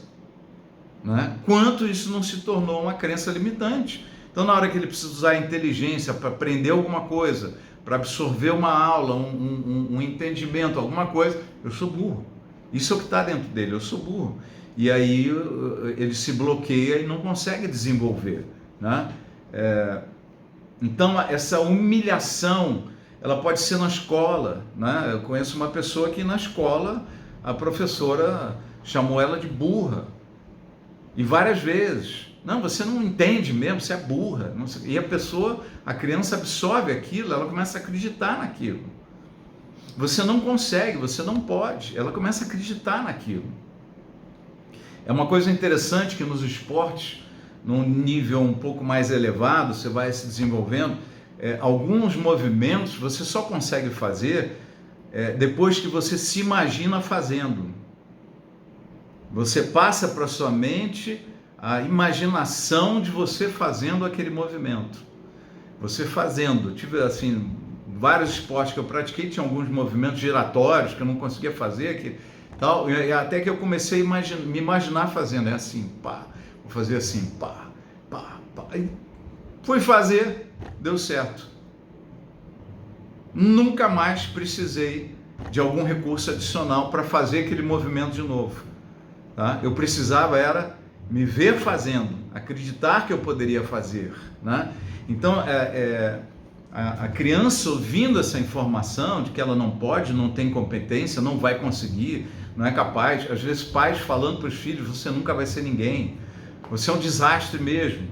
né? Quanto isso não se tornou uma crença limitante. Então, na hora que ele precisa usar a inteligência para aprender alguma coisa, para absorver uma aula, um entendimento, alguma coisa, eu sou burro. Isso é o que está dentro dele, eu sou burro. E aí ele se bloqueia e não consegue desenvolver, né? Então, essa humilhação, ela pode ser na escola, né? Eu conheço uma pessoa que na escola a professora chamou ela de burra, e várias vezes. Não, você não entende mesmo, você é burra. E a criança absorve aquilo, ela começa a acreditar naquilo. Você não consegue, você não pode, ela começa a acreditar naquilo. É uma coisa interessante que nos esportes, num nível um pouco mais elevado, você vai se desenvolvendo, alguns movimentos você só consegue fazer depois que você se imagina fazendo. Você passa para a sua mente a imaginação de você fazendo aquele movimento. Você fazendo, tive assim vários esportes que eu pratiquei, tinha alguns movimentos giratórios que eu não conseguia fazer, tal, e até que eu comecei a me imaginar fazendo, assim, pá, vou fazer assim, pá, pá, pá. E fui fazer, deu certo. Nunca mais precisei de algum recurso adicional para fazer aquele movimento de novo. Tá? Eu precisava era me ver fazendo, acreditar que eu poderia fazer. Né? Então, a criança ouvindo essa informação de que ela não pode, não tem competência, não vai conseguir, não é capaz, às vezes pais falando para os filhos, você nunca vai ser ninguém, você é um desastre mesmo,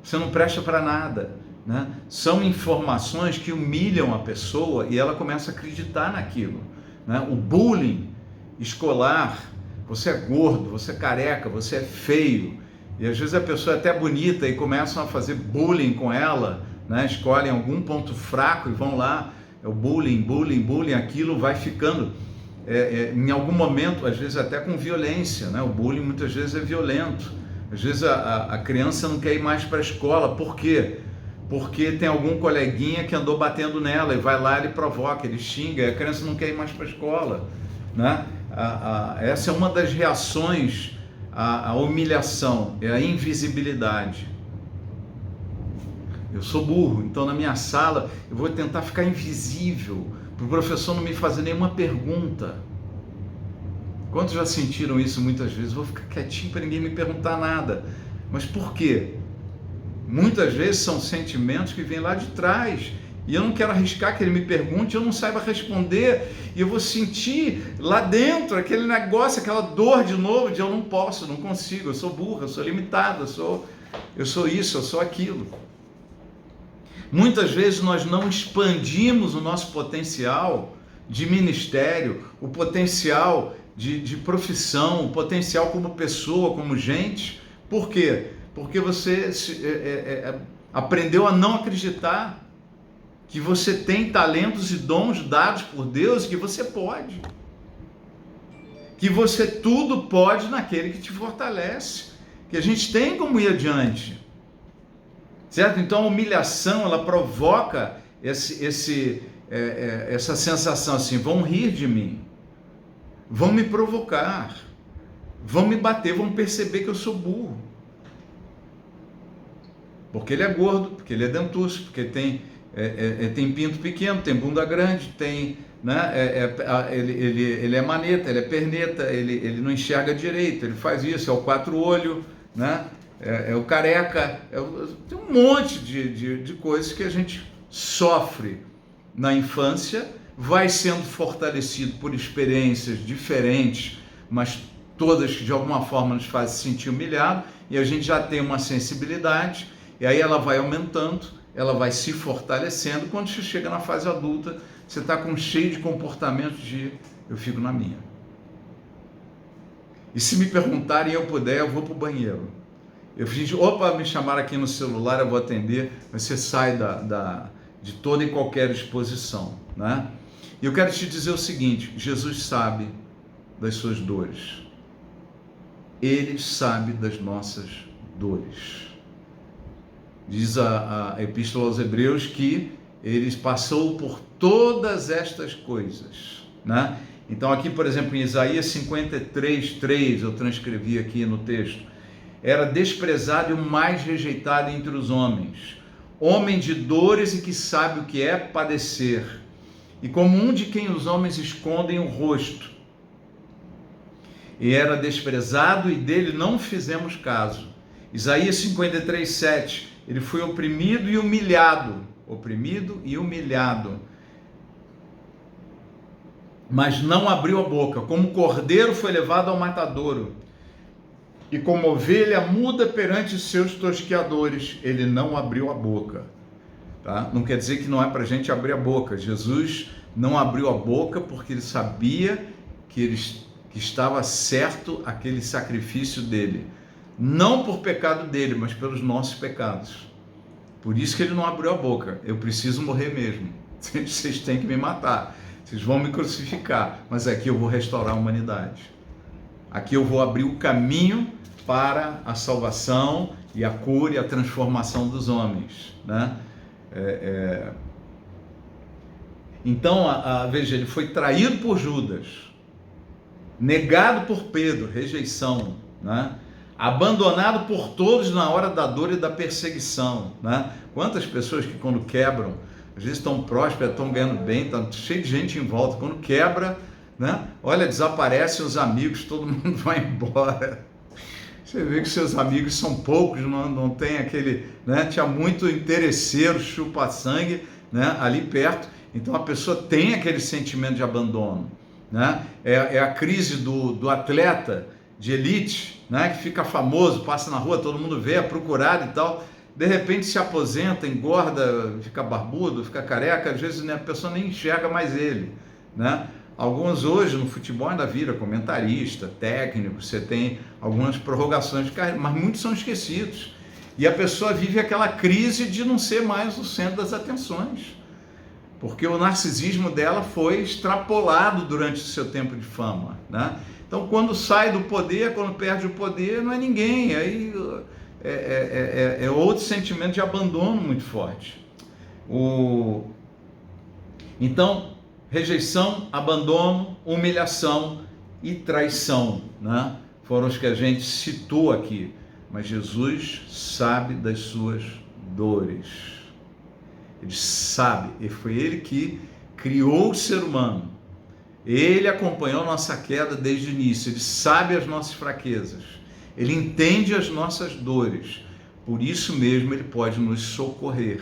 você não presta para nada. Né? São informações que humilham a pessoa e ela começa a acreditar naquilo. Né? O bullying escolar, você é gordo, você é careca, você é feio, e às vezes a pessoa é até bonita e começam a fazer bullying com ela, né? Escolhem algum ponto fraco e vão lá, é o bullying, bullying, bullying, aquilo vai ficando, em algum momento, às vezes até com violência, né? O bullying muitas vezes é violento, às vezes a criança não quer ir mais para a escola, por quê? Porque tem algum coleguinha que andou batendo nela e vai lá, ele provoca, ele xinga, e a criança não quer ir mais para a escola. Né? Essa é uma das reações à humilhação, é a invisibilidade. Eu sou burro, então na minha sala eu vou tentar ficar invisível, para o professor não me fazer nenhuma pergunta. Quantos já sentiram isso muitas vezes? Vou ficar quietinho para ninguém me perguntar nada. Mas por quê? Muitas vezes são sentimentos que vêm lá de trás e eu não quero arriscar que ele me pergunte, eu não saiba responder e eu vou sentir lá dentro aquele negócio, aquela dor de novo de eu não posso, não consigo, eu sou burro, eu sou limitado, eu sou isso, eu sou aquilo. Muitas vezes nós não expandimos o nosso potencial de ministério, o potencial de profissão, o potencial como pessoa, como gente. Por quê? Porque você aprendeu a não acreditar que você tem talentos e dons dados por Deus, que você pode. Que você tudo pode naquele que te fortalece. Que a gente tem como ir adiante. Certo? Então a humilhação, ela provoca essa sensação assim, vão rir de mim, vão me provocar, vão me bater, vão perceber que eu sou burro. Porque ele é gordo, porque ele é dentuço, porque tem pinto pequeno, tem bunda grande, tem, né, ele é maneta, ele é perneta, ele não enxerga direito, ele faz isso, é o quatro olho, né, é o careca, tem um monte de coisas que a gente sofre na infância, vai sendo fortalecido por experiências diferentes, mas todas que de alguma forma nos fazem se sentir humilhado, e a gente já tem uma sensibilidade, e aí ela vai aumentando, ela vai se fortalecendo. Quando você chega na fase adulta, você está cheio de comportamentos de eu fico na minha. E se me perguntarem e eu puder, eu vou para o banheiro. Eu fiz, me chamaram aqui no celular, eu vou atender, mas você sai de toda e qualquer exposição. Né? E eu quero te dizer o seguinte, Jesus sabe das suas dores. Ele sabe das nossas dores. Diz a Epístola aos Hebreus que ele passou por todas estas coisas, né? Então aqui, por exemplo, em Isaías 53:3, eu transcrevi aqui no texto, era desprezado e o mais rejeitado entre os homens, homem de dores e que sabe o que é padecer, e como um de quem os homens escondem o rosto, e era desprezado e dele não fizemos caso. Isaías 53:7, ele foi oprimido e humilhado, mas não abriu a boca, como cordeiro foi levado ao matadouro, e como ovelha muda perante os seus tosqueadores, ele não abriu a boca. Tá? Não quer dizer que não é para a gente abrir a boca. Jesus não abriu a boca porque ele sabia que estava certo aquele sacrifício dele. Não por pecado dele, mas pelos nossos pecados. Por isso que ele não abriu a boca. Eu preciso morrer mesmo. Vocês têm que me matar. Vocês vão me crucificar. Mas aqui eu vou restaurar a humanidade. Aqui eu vou abrir o caminho para a salvação e a cura e a transformação dos homens. Né? Então, veja, ele foi traído por Judas, negado por Pedro, rejeição, né? Abandonado por todos na hora da dor e da perseguição, né? Quantas pessoas que quando quebram, às vezes estão prósperas, estão ganhando bem, está cheio de gente em volta, quando quebra, né? Olha, desaparecem os amigos, todo mundo vai embora. Você vê que seus amigos são poucos, não tem aquele, né? Tinha muito interesseiro, chupa-sangue, né? Ali perto, então a pessoa tem aquele sentimento de abandono, né? É a crise do atleta de elite, né? Que fica famoso, passa na rua, todo mundo vê, é procurado e tal, de repente se aposenta, engorda, fica barbudo, fica careca, às vezes, né, a pessoa nem enxerga mais ele, né? Alguns hoje no futebol ainda vira comentarista, técnico, você tem algumas prorrogações de carreira, mas muitos são esquecidos. E a pessoa vive aquela crise de não ser mais o centro das atenções, porque o narcisismo dela foi extrapolado durante o seu tempo de fama, né? Então, quando sai do poder, quando perde o poder, não é ninguém, aí é outro sentimento de abandono muito forte. Então, rejeição, abandono, humilhação e traição, né? Foram os que a gente citou aqui. Mas Jesus sabe das suas dores. Ele sabe, e foi Ele que criou o ser humano. Ele acompanhou nossa queda desde o início. Ele sabe as nossas fraquezas. Ele entende as nossas dores. Por isso mesmo Ele pode nos socorrer,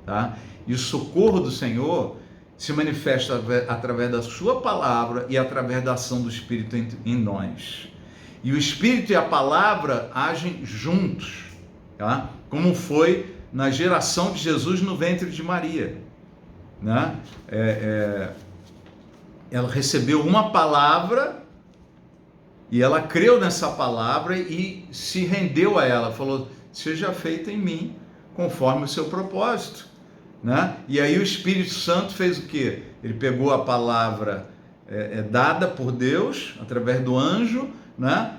tá? E o socorro do Senhor se manifesta através da sua palavra e através da ação do Espírito em nós. E o Espírito e a palavra agem juntos, tá? Como foi na geração de Jesus no ventre de Maria, né? Ela recebeu uma palavra e ela creu nessa palavra e se rendeu a ela, falou, seja feita em mim conforme o seu propósito, né? E aí o Espírito Santo fez o quê? Ele pegou a palavra dada por Deus através do anjo, né?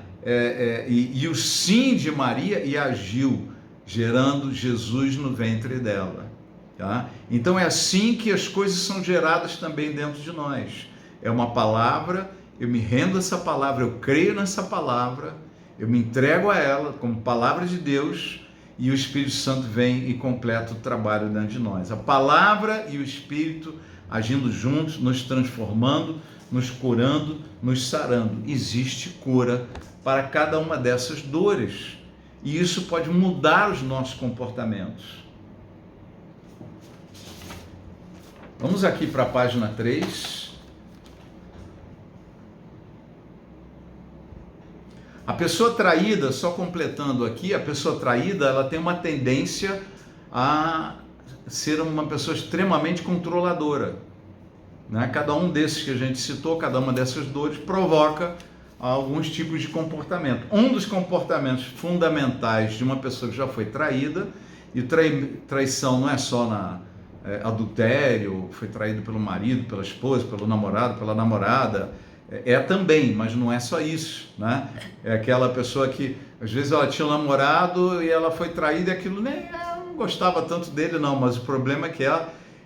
E o sim de Maria e agiu, gerando Jesus no ventre dela, tá? Então é assim que as coisas são geradas também dentro de nós. É uma palavra, eu me rendo a essa palavra, eu creio nessa palavra, eu me entrego a ela como palavra de Deus, e o Espírito Santo vem e completa o trabalho dentro de nós. A palavra e o Espírito agindo juntos, nos transformando, nos curando, nos sarando. Existe cura para cada uma dessas dores. E isso pode mudar os nossos comportamentos. Vamos aqui para a página 3. A pessoa traída, só completando aqui, a pessoa traída, ela tem uma tendência a ser uma pessoa extremamente controladora, né? Cada um desses que a gente citou, cada uma dessas dores provoca alguns tipos de comportamento. Um dos comportamentos fundamentais de uma pessoa que já foi traída, e traição não é só na adultério, foi traído pelo marido, pela esposa, pelo namorado, pela namorada, também, mas não é só isso, né? É aquela pessoa que às vezes ela tinha um namorado e ela foi traída e aquilo nem não gostava tanto dele não, mas o problema é que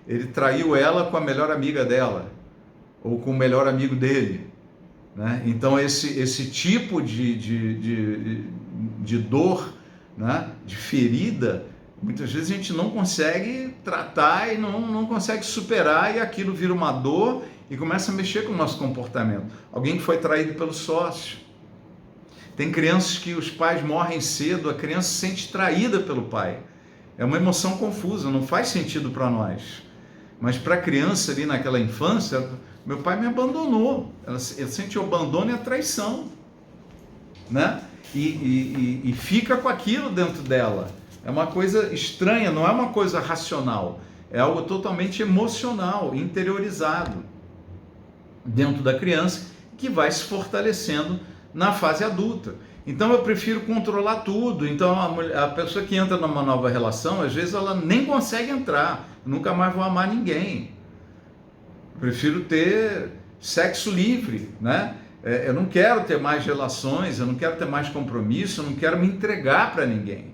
ele traiu ela com a melhor amiga dela, ou com o melhor amigo dele, né? Então esse tipo de dor, né? De ferida, muitas vezes a gente não consegue tratar e não consegue superar, e aquilo vira uma dor e começa a mexer com o nosso comportamento. Alguém que foi traído pelo sócio. Tem crianças que os pais morrem cedo, a criança se sente traída pelo pai. É uma emoção confusa, não faz sentido para nós. Mas para a criança ali naquela infância, meu pai me abandonou. Ela sente o abandono e a traição, né? E fica com aquilo dentro dela. É uma coisa estranha, não é uma coisa racional. É algo totalmente emocional, interiorizado dentro da criança, que vai se fortalecendo na fase adulta. Então eu prefiro controlar tudo. Então a pessoa que entra numa nova relação, às vezes ela nem consegue entrar, nunca mais vou amar ninguém. Eu prefiro ter sexo livre, né? Eu não quero ter mais relações, eu não quero ter mais compromisso, eu não quero me entregar para ninguém,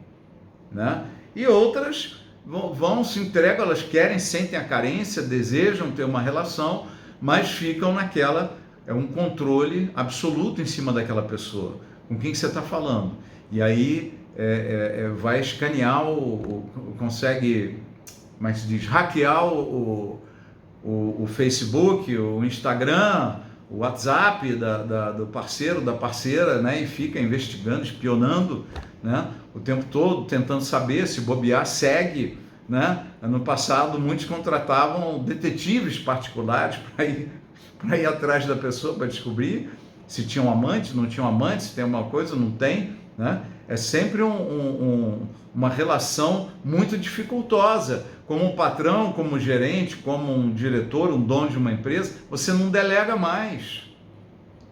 né? E outras vão, se entregam, elas querem, sentem a carência, desejam ter uma relação, mas ficam naquela, um controle absoluto em cima daquela pessoa. Com quem que você está falando? E aí vai escanear, consegue, como é que se diz, hackear o Facebook, o Instagram, o WhatsApp do parceiro, da parceira, né? E fica investigando, espionando, né? O tempo todo, tentando saber, se bobear, segue, né? No passado, muitos contratavam detetives particulares para ir atrás da pessoa, para descobrir se tinha um amante, não tinha um amante, se tem uma coisa, não tem, né? É sempre uma relação muito dificultosa. Como um patrão, como um gerente, como um diretor, um dono de uma empresa, você não delega mais,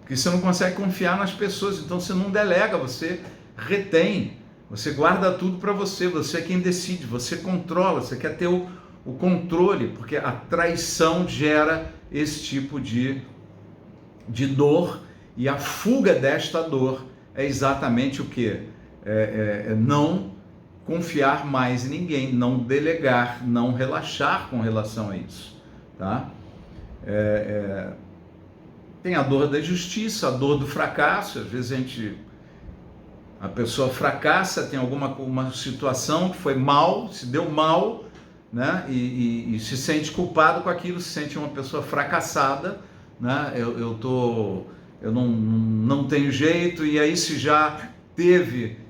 porque você não consegue confiar nas pessoas, então você não delega, você retém, você guarda tudo para você, você é quem decide, você controla, você quer ter o controle, porque a traição gera esse tipo de dor, e a fuga desta dor é exatamente o que? Não confiar mais em ninguém, não delegar, não relaxar com relação a isso, tá? Tem a dor da injustiça, a dor do fracasso. Às vezes a pessoa fracassa, tem uma situação que foi mal, se deu mal, né? E se sente culpado com aquilo, se sente uma pessoa fracassada, né? Eu não tenho jeito. E aí, se já teve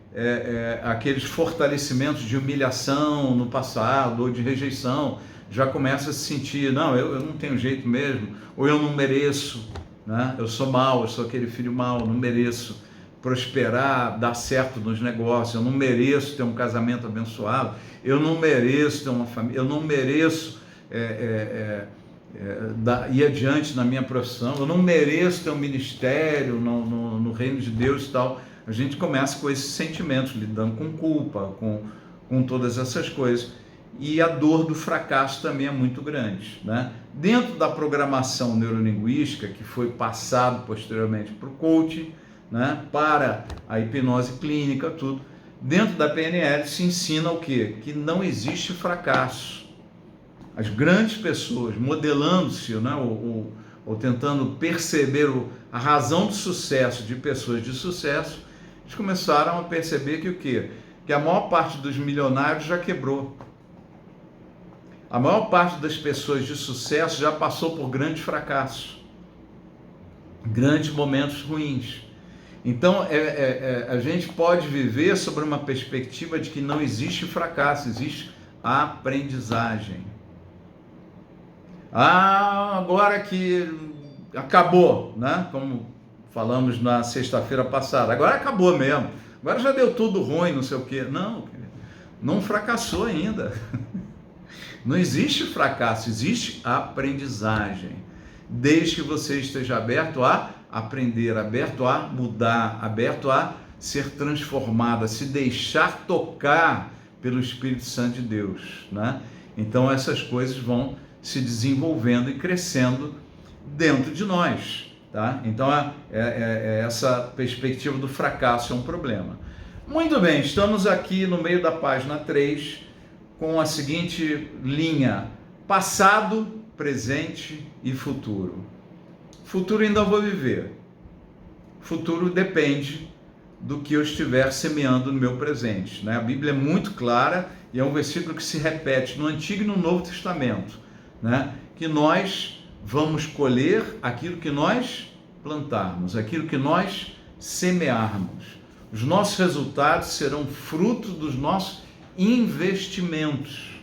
aqueles fortalecimentos de humilhação no passado, ou de rejeição, já começa a se sentir, não, eu não tenho jeito mesmo, ou eu não mereço, né? Eu sou mau, eu sou aquele filho mau, não mereço prosperar, dar certo nos negócios, eu não mereço ter um casamento abençoado, eu não mereço ter uma família, eu não mereço ir adiante na minha profissão, eu não mereço ter um ministério no reino de Deus e tal. A gente começa com esses sentimentos, lidando com culpa, com todas essas coisas. E a dor do fracasso também é muito grande, né? Dentro da programação neurolinguística, que foi passado posteriormente para o coaching, né? Para a hipnose clínica, tudo, dentro da PNL se ensina o quê? Que não existe fracasso. As grandes pessoas, modelando-se, né? ou tentando perceber a razão do sucesso de pessoas de sucesso, eles começaram a perceber que o quê? Que a maior parte dos milionários já quebrou. A maior parte das pessoas de sucesso já passou por grandes fracassos, grandes momentos ruins. Então, a gente pode viver sobre uma perspectiva de que não existe fracasso, existe aprendizagem. Agora que acabou, né? Como falamos na sexta-feira passada, agora acabou mesmo, agora já deu tudo ruim, não sei o quê. Não fracassou ainda. Não existe fracasso, existe aprendizagem, desde que você esteja aberto a aprender, aberto a mudar, aberto a ser transformado, a se deixar tocar pelo Espírito Santo de Deus, né? Então essas coisas vão se desenvolvendo e crescendo dentro de nós, tá? Então essa perspectiva do fracasso é um problema. Muito bem, estamos aqui no meio da página 3, com a seguinte linha: passado, presente e futuro. Futuro ainda vou viver. Futuro depende do que eu estiver semeando no meu presente, né? A Bíblia é muito clara e é um versículo que se repete no Antigo e no Novo Testamento, né? Que nós vamos colher aquilo que nós plantarmos, aquilo que nós semearmos. Os nossos resultados serão fruto dos nossos investimentos,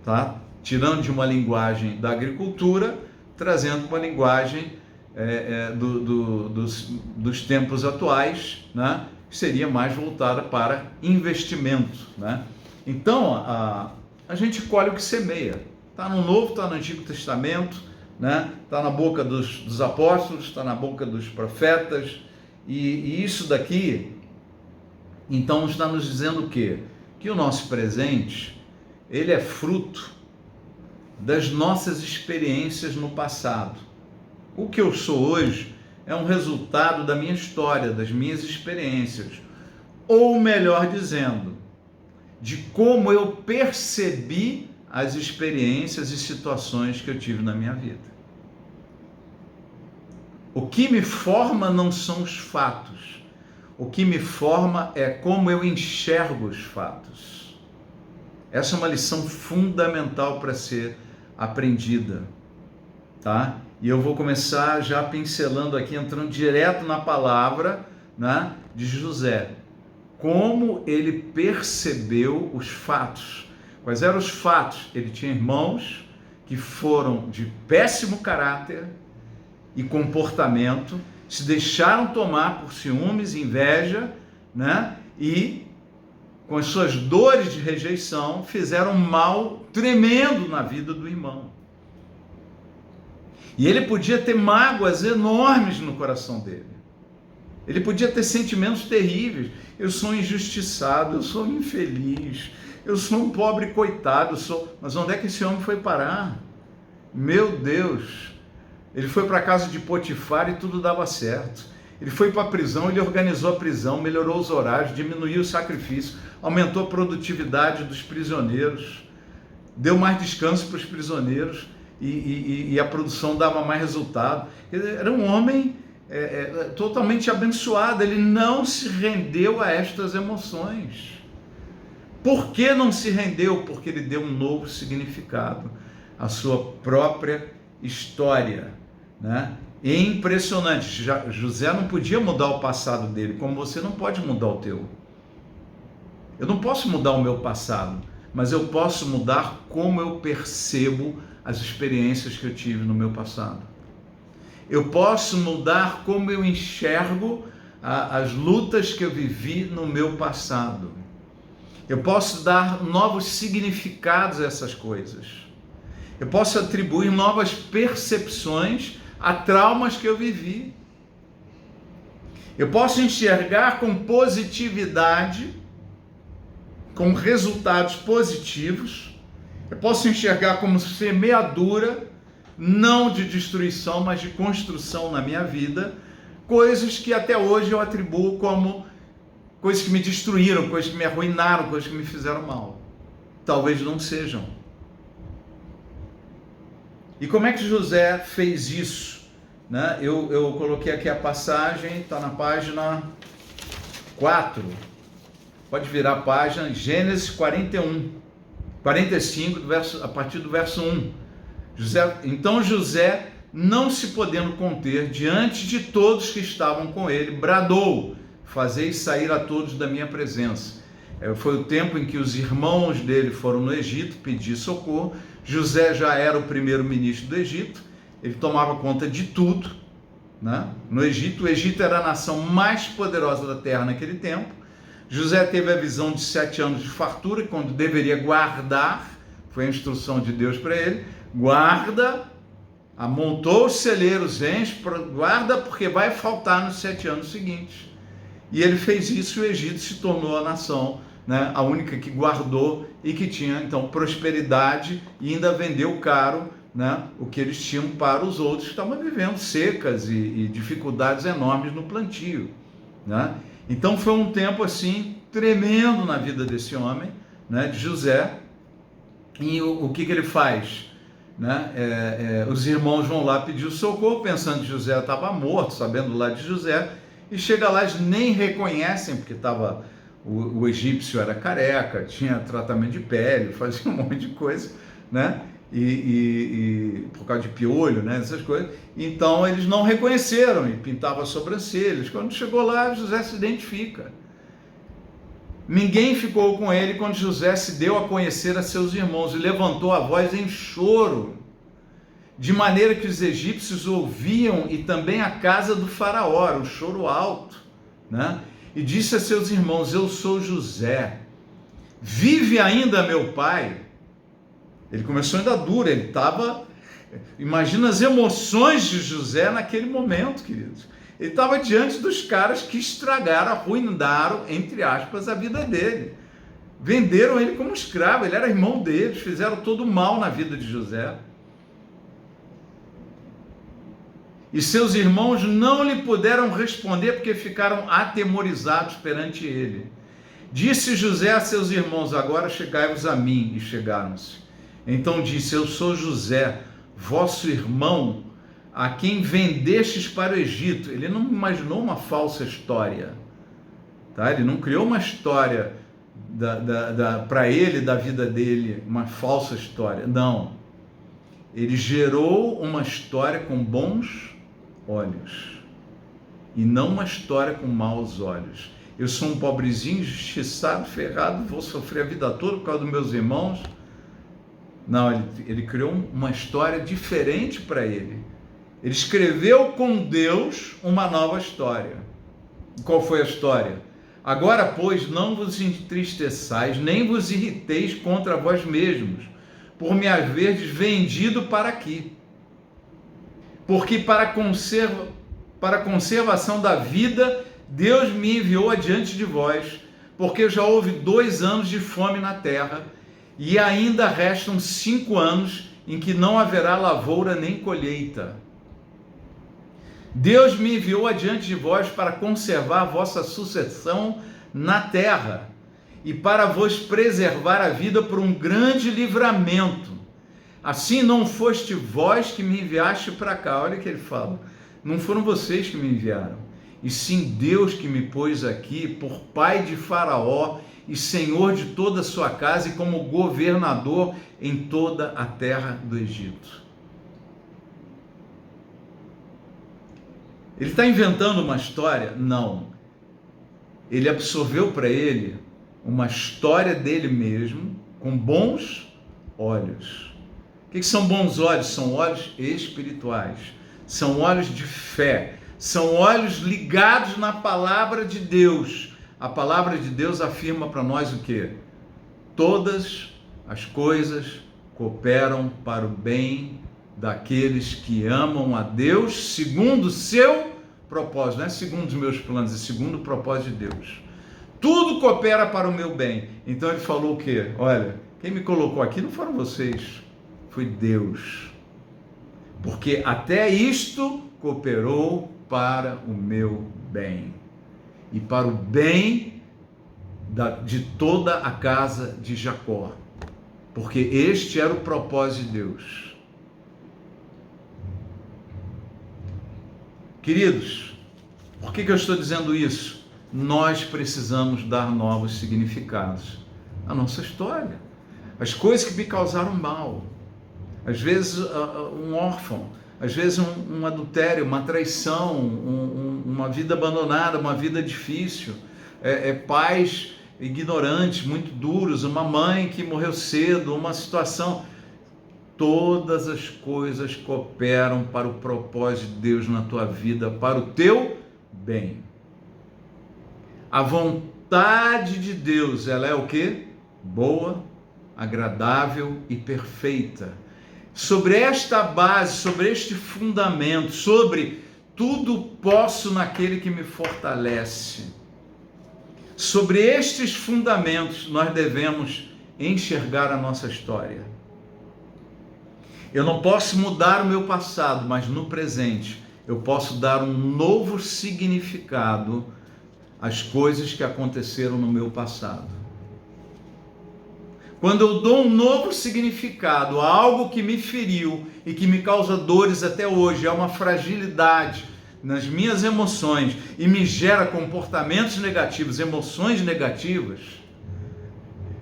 tá? Tirando de uma linguagem da agricultura, trazendo uma linguagem dos tempos atuais, né? Que seria mais voltada para investimento, né? Então, a gente colhe o que semeia. Está no Novo, está no Antigo Testamento, né? Está na boca dos apóstolos, está na boca dos profetas, e isso daqui, então, está nos dizendo o quê? Que o nosso presente, ele é fruto das nossas experiências no passado. O que eu sou hoje é um resultado da minha história, das minhas experiências. Ou melhor dizendo, de como eu percebi as experiências e situações que eu tive na minha vida. O que me forma não são os fatos. O que me forma é como eu enxergo os fatos. Essa é uma lição fundamental para ser aprendida, tá? E eu vou começar já pincelando aqui, entrando direto na palavra, né, de José. Como ele percebeu os fatos. Quais eram os fatos? Ele tinha irmãos que foram de péssimo caráter e comportamento, se deixaram tomar por ciúmes, inveja, né? E com as suas dores de rejeição, fizeram um mal tremendo na vida do irmão. E ele podia ter mágoas enormes no coração dele. Ele podia ter sentimentos terríveis. Eu sou injustiçado, eu sou infeliz, eu sou um pobre coitado, Mas onde é que esse homem foi parar? Meu Deus! Ele foi para a casa de Potifar e tudo dava certo. Ele foi para a prisão, ele organizou a prisão, melhorou os horários, diminuiu o sacrifício, aumentou a produtividade dos prisioneiros, deu mais descanso para os prisioneiros e a produção dava mais resultado. Ele era um homem totalmente abençoado, ele não se rendeu a estas emoções. Por que não se rendeu? Porque ele deu um novo significado à sua própria história, né? É impressionante. José não podia mudar o passado dele, como você não pode mudar o teu. Eu não posso mudar o meu passado, mas eu posso mudar como eu percebo as experiências que eu tive no meu passado. Eu posso mudar como eu enxergo as lutas que eu vivi no meu passado. Eu posso dar novos significados a essas coisas. Eu posso atribuir novas percepções a traumas que eu vivi. Eu posso enxergar com positividade, com resultados positivos. Eu posso enxergar como semeadura, não de destruição, mas de construção na minha vida, coisas que até hoje eu atribuo como coisas que me destruíram, coisas que me arruinaram, coisas que me fizeram mal. Talvez não sejam. E como é que José fez isso? Né? Eu coloquei aqui a passagem, está na página 4. Pode virar a página, Gênesis 45, a partir do verso 1. Então José, não se podendo conter diante de todos que estavam com ele, bradou: fazei sair a todos da minha presença. Foi o tempo em que os irmãos dele foram no Egito pedir socorro. José já era o primeiro-ministro do Egito, ele tomava conta de tudo, né? No Egito. O Egito era a nação mais poderosa da terra naquele tempo. José teve a visão de 7 anos de fartura, quando deveria guardar, foi a instrução de Deus para ele: guarda, amontou os celeiros, enche, guarda, porque vai faltar nos 7 anos seguintes. E ele fez isso e o Egito se tornou a nação, né, a única que guardou e que tinha então prosperidade, e ainda vendeu caro, né, o que eles tinham para os outros que estavam vivendo secas e dificuldades enormes no plantio, né? Então foi um tempo assim tremendo na vida desse homem, né, de José. E o que ele faz? Né? Os irmãos vão lá pedir socorro, pensando que José estava morto, sabendo lá de José, e chega lá, eles nem reconhecem, porque estava... O egípcio era careca, tinha tratamento de pele, fazia um monte de coisa, né? E por causa de piolho, né? Essas coisas. Então eles não reconheceram e pintavam as sobrancelhas. Quando chegou lá, José se identifica. Ninguém ficou com ele quando José se deu a conhecer a seus irmãos e levantou a voz em choro, de maneira que os egípcios ouviam, e também a casa do faraó, um choro alto, né? E disse a seus irmãos: eu sou José, vive ainda meu pai? Ele começou ainda duro, ele estava... Imagina as emoções de José naquele momento, queridos. Ele estava diante dos caras que estragaram, arruinaram, entre aspas, a vida dele. Venderam ele como escravo, ele era irmão deles, fizeram todo o mal na vida de José. E seus irmãos não lhe puderam responder porque ficaram atemorizados perante ele. Disse José a seus irmãos: agora chegai-vos a mim. E chegaram-se. Então disse: eu sou José, vosso irmão, a quem vendestes para o Egito. Ele não imaginou uma falsa história, tá? Ele não criou uma história para ele, da vida dele, uma falsa história. Não. Ele gerou uma história com bons olhos e não uma história com maus olhos. Eu sou um pobrezinho, injustiçado, ferrado, vou sofrer a vida toda por causa dos meus irmãos. Não, ele criou uma história diferente para ele. Ele escreveu com Deus uma nova história. Qual foi a história? Agora, pois, não vos entristeçais, nem vos irriteis contra vós mesmos, por me haverdes vendido para aqui. Porque para a conservação da vida, Deus me enviou adiante de vós, porque já houve 2 anos de fome na terra, e ainda restam 5 anos em que não haverá lavoura nem colheita. Deus me enviou adiante de vós para conservar a vossa sucessão na terra e para vos preservar a vida por um grande livramento. Assim não foste vós que me enviaste para cá. Olha o que ele fala. Não foram vocês que me enviaram, e sim Deus que me pôs aqui por pai de Faraó e senhor de toda a sua casa e como governador em toda a terra do Egito. Ele está inventando uma história? Não. Ele absorveu para ele uma história dele mesmo, com bons olhos. O que são bons olhos? São olhos espirituais, são olhos de fé, são olhos ligados na palavra de Deus. A palavra de Deus afirma para nós o quê? Todas as coisas cooperam para o bem daqueles que amam a Deus segundo o seu propósito, não é segundo os meus planos, é segundo o propósito de Deus. Tudo coopera para o meu bem. Então ele falou o quê? Olha, quem me colocou aqui não foram vocês, foi Deus. Porque até isto cooperou para o meu bem e para o bem de toda a casa de Jacó. Porque este era o propósito de Deus. Queridos, por que eu estou dizendo isso? Nós precisamos dar novos significados à nossa história. As coisas que me causaram mal, às vezes um órfão, às vezes um adultério, uma traição, uma vida abandonada, uma vida difícil, pais ignorantes, muito duros, uma mãe que morreu cedo, uma situação. Todas as coisas cooperam para o propósito de Deus na tua vida, para o teu bem. A vontade de Deus, ela é o quê? Boa, agradável e perfeita. Sobre esta base, sobre este fundamento, sobre tudo posso naquele que me fortalece. Sobre estes fundamentos, nós devemos enxergar a nossa história. Eu não posso mudar o meu passado, mas no presente eu posso dar um novo significado às coisas que aconteceram no meu passado. Quando eu dou um novo significado a algo que me feriu e que me causa dores até hoje, é uma fragilidade nas minhas emoções e me gera comportamentos negativos, emoções negativas,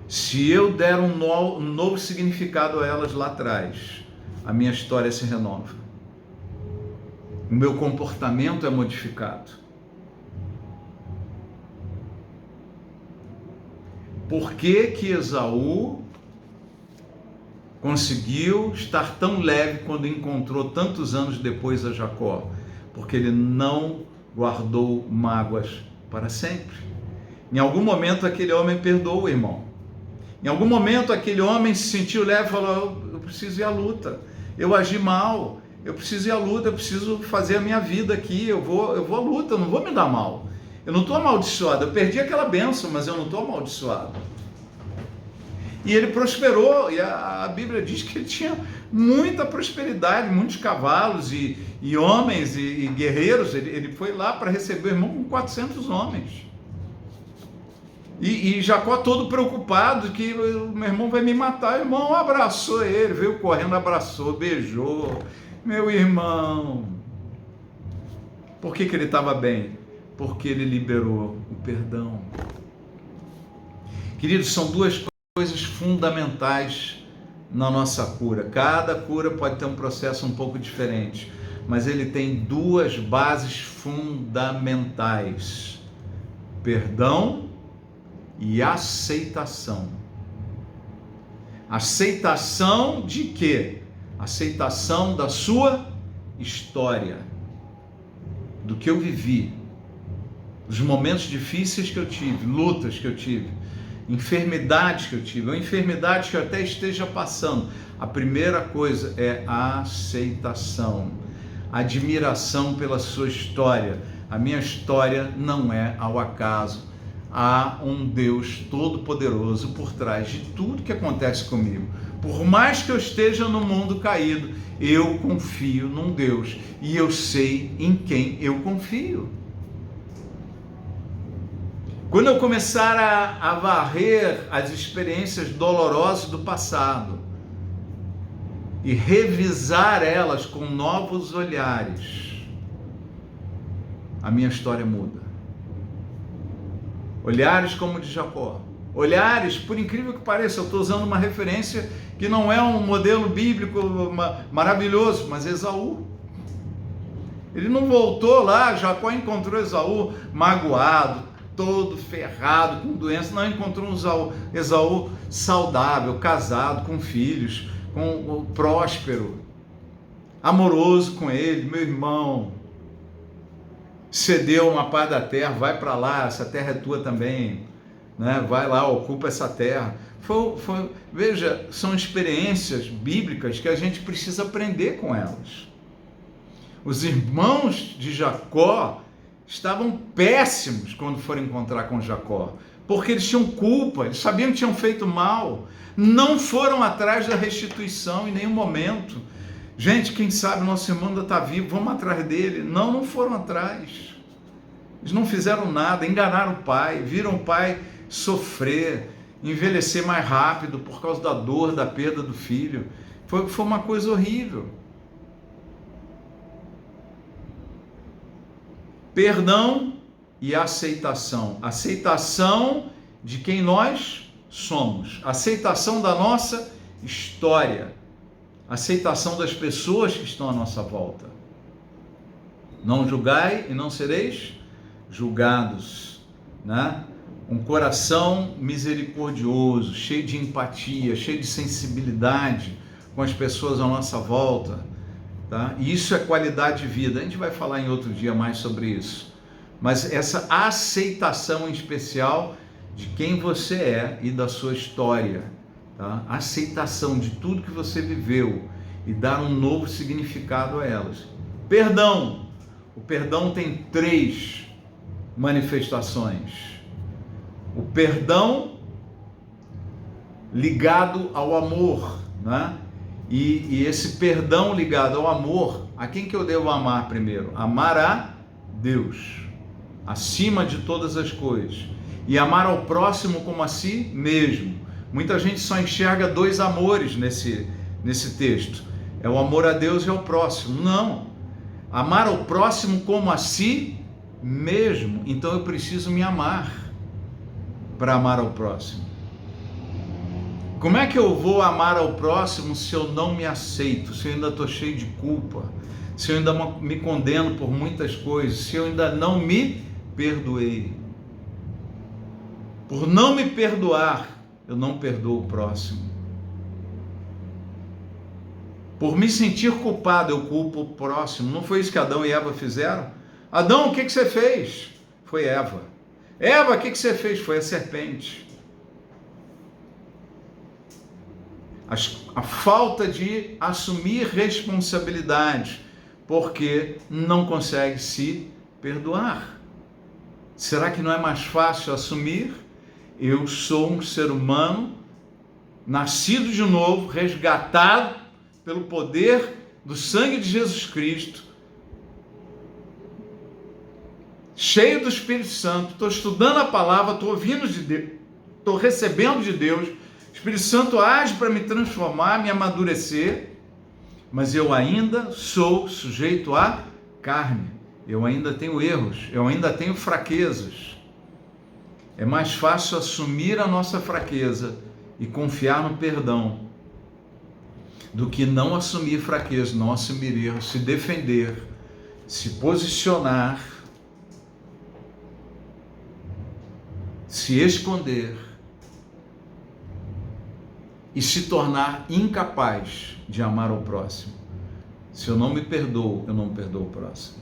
se eu der um novo significado a elas lá atrás, a minha história se renova. O meu comportamento é modificado. Por que Esaú conseguiu estar tão leve quando encontrou tantos anos depois a Jacó? Porque ele não guardou mágoas para sempre. Em algum momento aquele homem perdoou o irmão. Em algum momento aquele homem se sentiu leve e falou: eu preciso ir à luta, eu agi mal, eu preciso ir à luta, eu preciso fazer a minha vida aqui, eu vou à luta, eu não vou me dar mal. Eu não estou amaldiçoado, eu perdi aquela bênção, mas eu não estou amaldiçoado. E ele prosperou, e a Bíblia diz que ele tinha muita prosperidade, muitos cavalos e homens e guerreiros. Ele foi lá para receber o irmão com 400 homens. E Jacó todo preocupado que o meu irmão vai me matar. O irmão abraçou ele, veio correndo, abraçou, beijou. Meu irmão. Por que ele estava bem? Porque ele liberou o perdão. Queridos, são duas coisas fundamentais na nossa cura. Cada cura pode ter um processo um pouco diferente, mas ele tem duas bases fundamentais: perdão e aceitação. Aceitação de quê? Aceitação da sua história, do que eu vivi, dos momentos difíceis que eu tive, lutas que eu tive, enfermidades que eu tive, ou enfermidades que eu até esteja passando. A primeira coisa é a aceitação, admiração pela sua história. A minha história não é ao acaso. Há um Deus todo-poderoso por trás de tudo que acontece comigo. Por mais que eu esteja no mundo caído, eu confio num Deus e eu sei em quem eu confio. Quando eu começar a varrer as experiências dolorosas do passado e revisar elas com novos olhares, a minha história muda. Olhares como o de Jacó. Olhares, por incrível que pareça, eu estou usando uma referência que não é um modelo bíblico maravilhoso, mas Esaú. Ele não voltou lá, Jacó encontrou Esaú magoado, todo ferrado, com doença. Não, encontrou um Esaú saudável, casado, com filhos, próspero, amoroso com ele. Meu irmão, cedeu uma parte da terra, vai para lá, essa terra é tua também, né? Vai lá, ocupa essa terra. Veja, são experiências bíblicas que a gente precisa aprender com elas. Os irmãos de Jacó estavam péssimos quando foram encontrar com Jacó, porque eles tinham culpa, eles sabiam que tinham feito mal, não foram atrás da restituição em nenhum momento. Gente, quem sabe nosso irmão ainda está vivo, vamos atrás dele. Não foram atrás. Eles não fizeram nada, enganaram o pai, viram o pai sofrer, envelhecer mais rápido por causa da dor, da perda do filho. Foi uma coisa horrível. Perdão e aceitação. Aceitação de quem nós somos. Aceitação da nossa história. Aceitação das pessoas que estão à nossa volta. Não julgai e não sereis julgados, né? Um coração misericordioso, cheio de empatia, cheio de sensibilidade com as pessoas à nossa volta, tá? E isso é qualidade de vida. A gente vai falar em outro dia mais sobre isso. Mas essa aceitação em especial de quem você é e da sua história, tá? Aceitação de tudo que você viveu e dar um novo significado a elas. Perdão. O perdão tem 3 manifestações. O perdão ligado ao amor, né? E esse perdão ligado ao amor, a quem que eu devo amar primeiro? Amar a Deus, acima de todas as coisas. E amar ao próximo como a si mesmo. Muita gente só enxerga 2 amores nesse texto. É o amor a Deus e ao próximo. Não. Amar ao próximo como a si mesmo. Então eu preciso me amar para amar ao próximo. Como é que eu vou amar ao próximo se eu não me aceito, se eu ainda estou cheio de culpa, se eu ainda me condeno por muitas coisas, se eu ainda não me perdoei? Por não me perdoar, eu não perdoo o próximo. Por me sentir culpado, eu culpo o próximo. Não foi isso que Adão e Eva fizeram? Adão, o que você fez? Foi Eva. Eva, o que você fez? Foi a serpente. A falta de assumir responsabilidade, porque não consegue se perdoar. Será que não é mais fácil assumir? Eu sou um ser humano, nascido de novo, resgatado pelo poder do sangue de Jesus Cristo, cheio do Espírito Santo, estou estudando a palavra, estou ouvindo de Deus, estou recebendo de Deus, o Espírito Santo age para me transformar, me amadurecer, mas eu ainda sou sujeito à carne, eu ainda tenho erros, eu ainda tenho fraquezas. É mais fácil assumir a nossa fraqueza e confiar no perdão do que não assumir fraqueza, não assumir erro, se defender, se posicionar, se esconder e se tornar incapaz de amar o próximo. Se eu não me perdoo, eu não perdoo o próximo.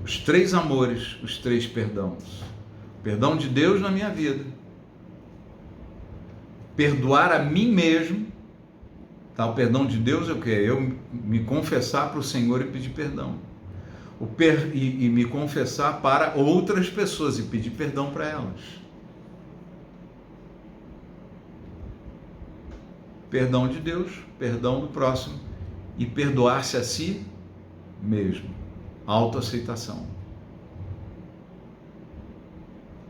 Os 3 amores, os 3 perdãos. Perdão de Deus na minha vida. Perdoar a mim mesmo. Tá? O perdão de Deus é o quê? Eu me confessar para o Senhor e pedir perdão. E me confessar para outras pessoas e pedir perdão para elas. Perdão de Deus, perdão do próximo e perdoar-se a si mesmo. Autoaceitação.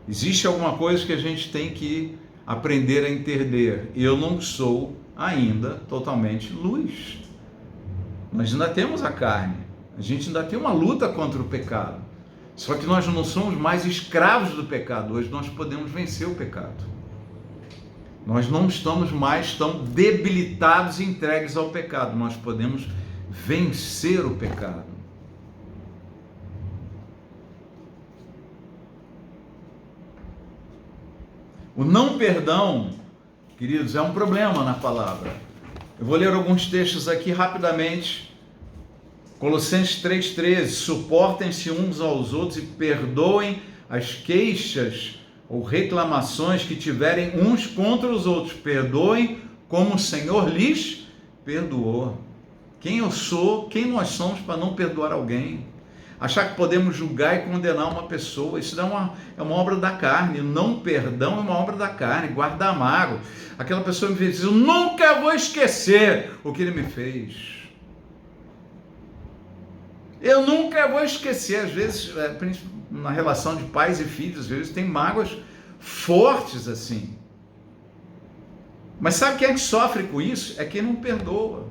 Existe alguma coisa que a gente tem que aprender a entender. Eu não sou ainda totalmente luz. Nós ainda temos a carne. A gente ainda tem uma luta contra o pecado. Só que nós não somos mais escravos do pecado. Hoje nós podemos vencer o pecado. Nós não estamos mais tão debilitados e entregues ao pecado. Nós podemos vencer o pecado. O não perdão, queridos, é um problema na palavra. Eu vou ler alguns textos aqui rapidamente. Colossenses 3,13, suportem-se uns aos outros e perdoem as queixas ou reclamações que tiverem uns contra os outros. Perdoem como o Senhor lhes perdoou. Quem eu sou, quem nós somos para não perdoar alguém? Achar que podemos julgar e condenar uma pessoa, isso é uma obra da carne. Não perdão é uma obra da carne, guardar mágoa. Aquela pessoa me diz, eu nunca vou esquecer o que ele me fez. Eu nunca vou esquecer. Às vezes, na relação de pais e filhos, às vezes tem mágoas fortes assim. Mas sabe quem é que sofre com isso? É quem não perdoa.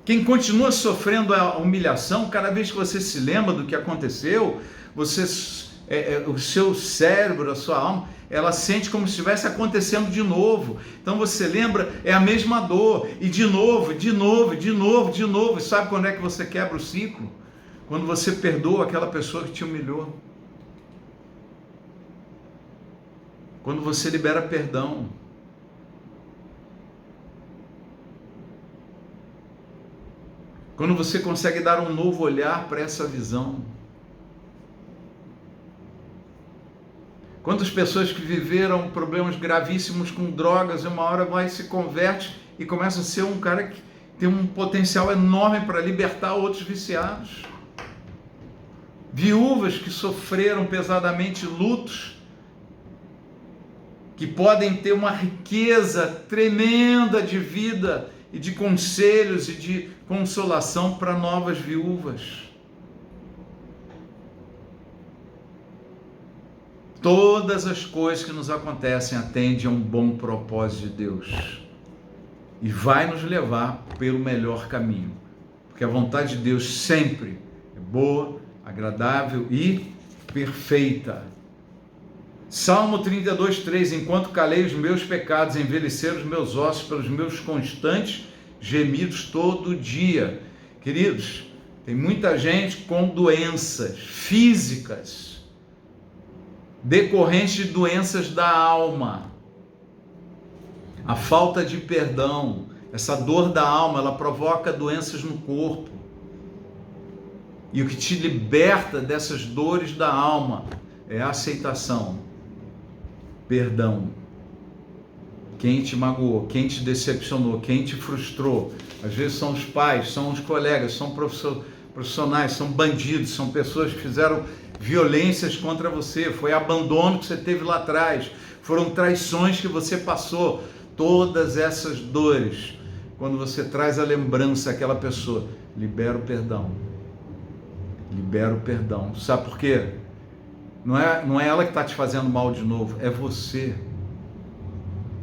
Quem continua sofrendo a humilhação, cada vez que você se lembra do que aconteceu, o seu cérebro, a sua alma, ela sente como se estivesse acontecendo de novo. Então você lembra, é a mesma dor, e de novo, de novo, de novo, de novo. E sabe quando é que você quebra o ciclo? Quando você perdoa aquela pessoa que te humilhou. Quando você libera perdão. Quando você consegue dar um novo olhar para essa visão. Quantas pessoas que viveram problemas gravíssimos com drogas, uma hora vai, se converte e começa a ser um cara que tem um potencial enorme para libertar outros viciados. Viúvas que sofreram pesadamente lutos, que podem ter uma riqueza tremenda de vida e de conselhos e de consolação para novas viúvas. Todas as coisas que nos acontecem atendem a um bom propósito de Deus e vai nos levar pelo melhor caminho, porque a vontade de Deus sempre é boa, agradável e perfeita. Salmo 32:3, enquanto calei os meus pecados, envelheceram os meus ossos pelos meus constantes gemidos todo dia. Queridos, tem muita gente com doenças físicas, decorrentes de doenças da alma. A falta de perdão, essa dor da alma, ela provoca doenças no corpo. E o que te liberta dessas dores da alma é a aceitação, perdão. Quem te magoou, quem te decepcionou, quem te frustrou, às vezes são os pais, são os colegas, são profissionais, são bandidos, são pessoas que fizeram violências contra você, foi abandono que você teve lá atrás, foram traições que você passou. Todas essas dores, quando você traz a lembrança àquela pessoa, libera o perdão. Libera o perdão. Sabe por quê? Não é ela que está te fazendo mal de novo, é você.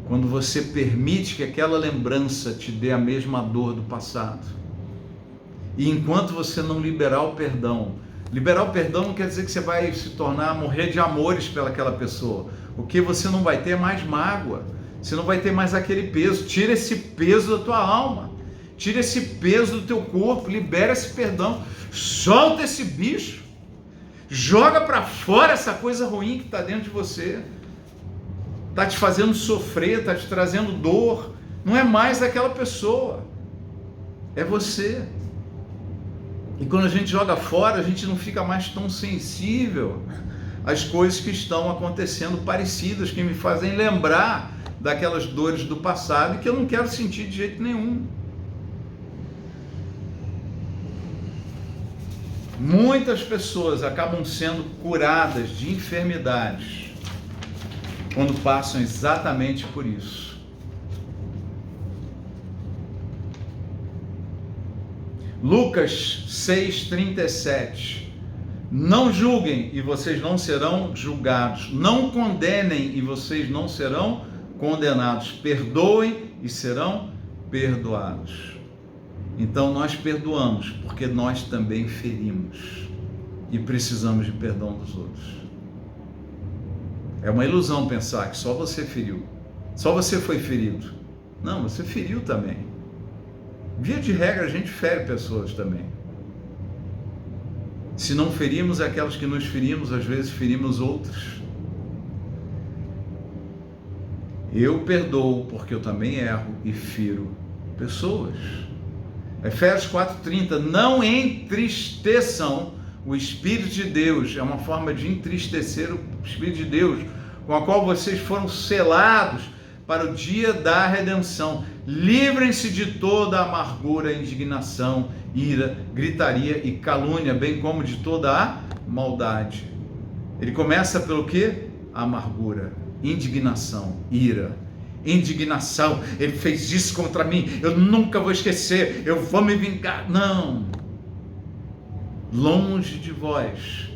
Quando você permite que aquela lembrança te dê a mesma dor do passado. E enquanto você não liberar o perdão não quer dizer que você vai se tornar, morrer de amores pelaquela pessoa. O que você não vai ter é mais mágoa. Você não vai ter mais aquele peso. Tira esse peso da tua alma. Tira esse peso do teu corpo. Libera esse perdão. Solta esse bicho. Joga para fora essa coisa ruim que está dentro de você. Está te fazendo sofrer, está te trazendo dor. Não é mais aquela pessoa. É você. E quando a gente joga fora, a gente não fica mais tão sensível às coisas que estão acontecendo parecidas, que me fazem lembrar daquelas dores do passado e que eu não quero sentir de jeito nenhum. Muitas pessoas acabam sendo curadas de enfermidades quando passam exatamente por isso. Lucas 6,37. Não julguem e vocês não serão julgados. Não condenem e vocês não serão condenados. Perdoem e serão perdoados. Então nós perdoamos porque nós também ferimos e precisamos de perdão dos outros. É uma ilusão pensar que só você feriu, só você foi ferido. Não, você feriu também. Via de regra, a gente fere pessoas também. Se não ferimos aquelas que nos ferimos, às vezes ferimos outros. Eu perdoo porque eu também erro e firo pessoas. Efésios 4,30, não entristeçam o Espírito de Deus. É uma forma de entristecer o Espírito de Deus, com a qual vocês foram selados para o dia da redenção. Livrem-se de toda amargura, indignação, ira, gritaria e calúnia, bem como de toda a maldade. Ele começa pelo quê? Amargura, indignação, ira. Indignação, ele fez isso contra mim, eu nunca vou esquecer, eu vou me vingar. Não. Longe de vós.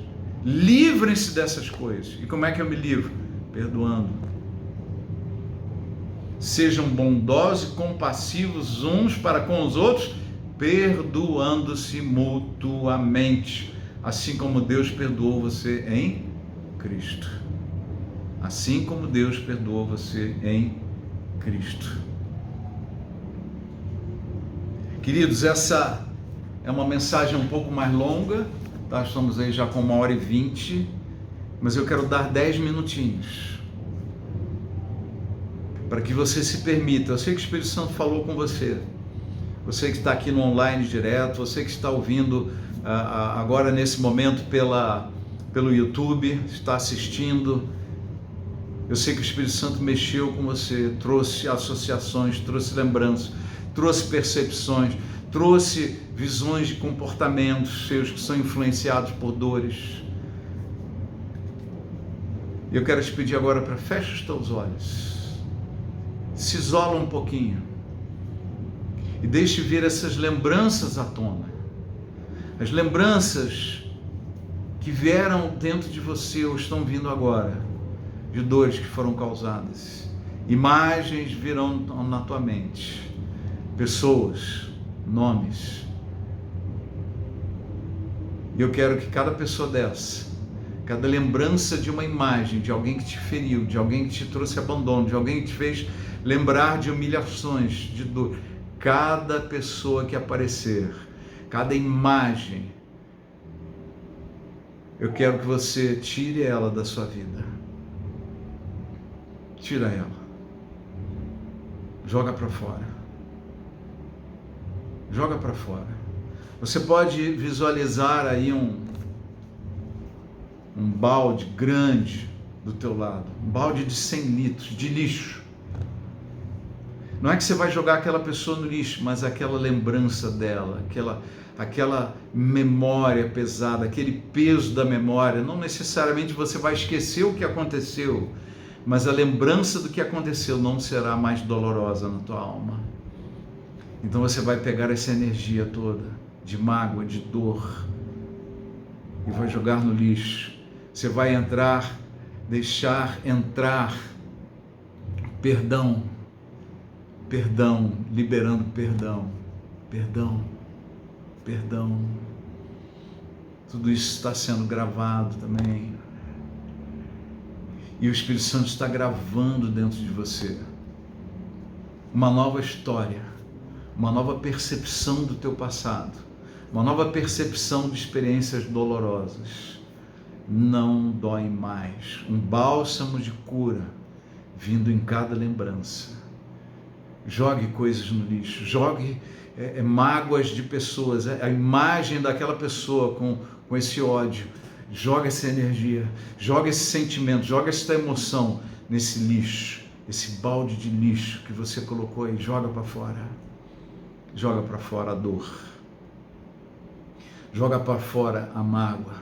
Livrem-se dessas coisas. E como é que eu me livro? Perdoando. Sejam bondosos e compassivos uns para com os outros, perdoando-se mutuamente, assim como Deus perdoou você em Cristo. Assim como Deus perdoou você em Cristo. Queridos, essa é uma mensagem um pouco mais longa, tá? Estamos aí já com 1h20, mas eu quero dar 10 minutinhos para que você se permita. Eu sei que o Espírito Santo falou com você, você que está aqui no online direto, você que está ouvindo agora nesse momento pelo YouTube, está assistindo. Eu sei que o Espírito Santo mexeu com você, trouxe associações, trouxe lembranças, trouxe percepções, trouxe visões de comportamentos seus que são influenciados por dores. E eu quero te pedir agora para feche os teus olhos. Se isola um pouquinho e deixe vir essas lembranças à tona, as lembranças que vieram dentro de você ou estão vindo agora, de dores que foram causadas. Imagens virão na tua mente, pessoas, nomes. E eu quero que cada pessoa dessa, cada lembrança de uma imagem, de alguém que te feriu, de alguém que te trouxe abandono, de alguém que te fez lembrar de humilhações, de dor, cada pessoa que aparecer, cada imagem, eu quero que você tire ela da sua vida. Tira ela. Joga para fora. Joga para fora. Você pode visualizar aí um balde grande do teu lado, um balde de 100 litros de lixo. Não é que você vai jogar aquela pessoa no lixo, mas aquela lembrança dela, aquela memória pesada, aquele peso da memória. Não necessariamente você vai esquecer o que aconteceu, mas a lembrança do que aconteceu não será mais dolorosa na tua alma. Então você vai pegar essa energia toda de mágoa, de dor, e vai jogar no lixo. Você vai entrar, deixar entrar perdão, perdão, liberando perdão, perdão, perdão. Tudo isso está sendo gravado também. E o Espírito Santo está gravando dentro de você uma nova história, uma nova percepção do teu passado, uma nova percepção de experiências dolorosas. Não dói mais. Um bálsamo de cura vindo em cada lembrança. Jogue coisas no lixo, jogue mágoas de pessoas, a imagem daquela pessoa com esse ódio. Joga essa energia, joga esse sentimento, joga essa emoção nesse lixo, esse balde de lixo que você colocou aí, joga para fora. Joga para fora a dor. Joga para fora a mágoa.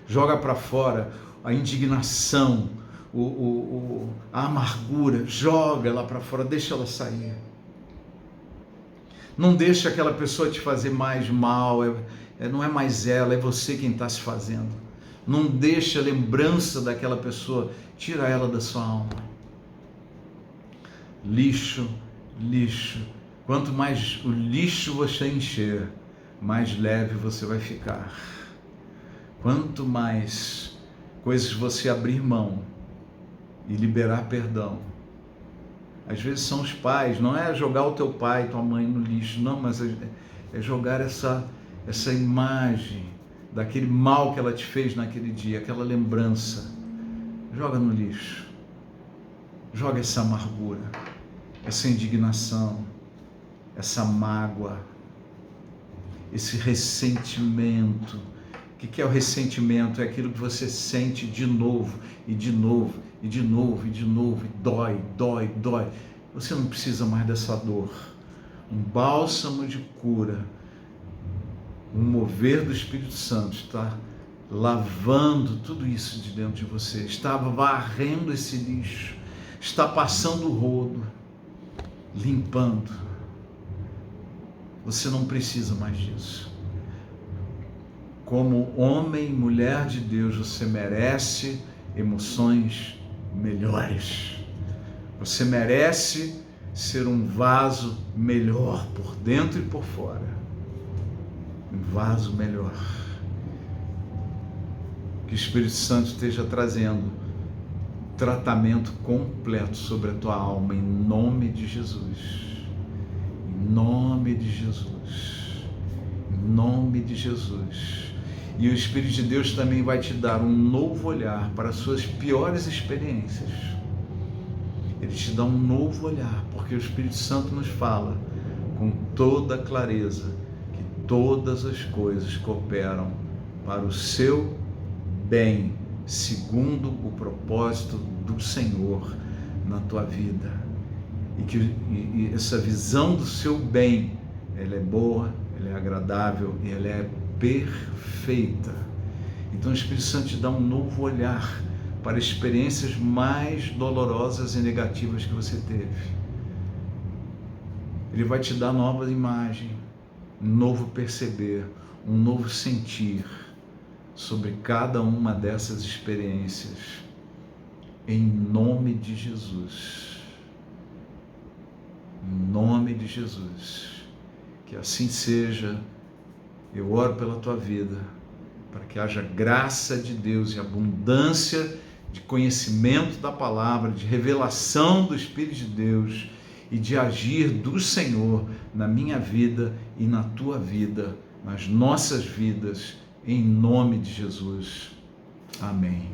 Joga para fora a indignação, a amargura. Joga ela para fora, deixa ela sair. Não deixa aquela pessoa te fazer mais mal, não é mais ela, é você quem está se fazendo. Não deixa a lembrança daquela pessoa, tira ela da sua alma. Lixo, lixo. Quanto mais o lixo você encher, mais leve você vai ficar. Quanto mais coisas você abrir mão e liberar perdão. Às vezes são os pais, não é jogar o teu pai e tua mãe no lixo, não, mas é jogar essa imagem daquele mal que ela te fez naquele dia, aquela lembrança. Joga no lixo. Joga essa amargura, essa indignação, essa mágoa, esse ressentimento. O que é o ressentimento? É aquilo que você sente de novo, e de novo, e de novo, e de novo, e dói, dói, dói. Você não precisa mais dessa dor. Um bálsamo de cura, um mover do Espírito Santo está lavando tudo isso de dentro de você, está varrendo esse lixo, está passando o rodo, limpando. Você não precisa mais disso. Como homem e mulher de Deus, você merece emoções melhores. Você merece ser um vaso melhor por dentro e por fora. Um vaso melhor. Que o Espírito Santo esteja trazendo tratamento completo sobre a tua alma, em nome de Jesus. Em nome de Jesus. Em nome de Jesus. E o Espírito de Deus também vai te dar um novo olhar para as suas piores experiências. Ele te dá um novo olhar, porque o Espírito Santo nos fala com toda clareza que todas as coisas cooperam para o seu bem, segundo o propósito do Senhor na tua vida. E essa visão do seu bem, ela é boa, ela é agradável e ela é perfeita. Então o Espírito Santo te dá um novo olhar para experiências mais dolorosas e negativas que você teve. Ele vai te dar nova imagem, um novo perceber, um novo sentir sobre cada uma dessas experiências, em nome de Jesus. Em nome de Jesus. Que assim seja. Eu oro pela tua vida, para que haja graça de Deus e abundância de conhecimento da palavra, de revelação do Espírito de Deus e de agir do Senhor na minha vida e na tua vida, nas nossas vidas, em nome de Jesus. Amém.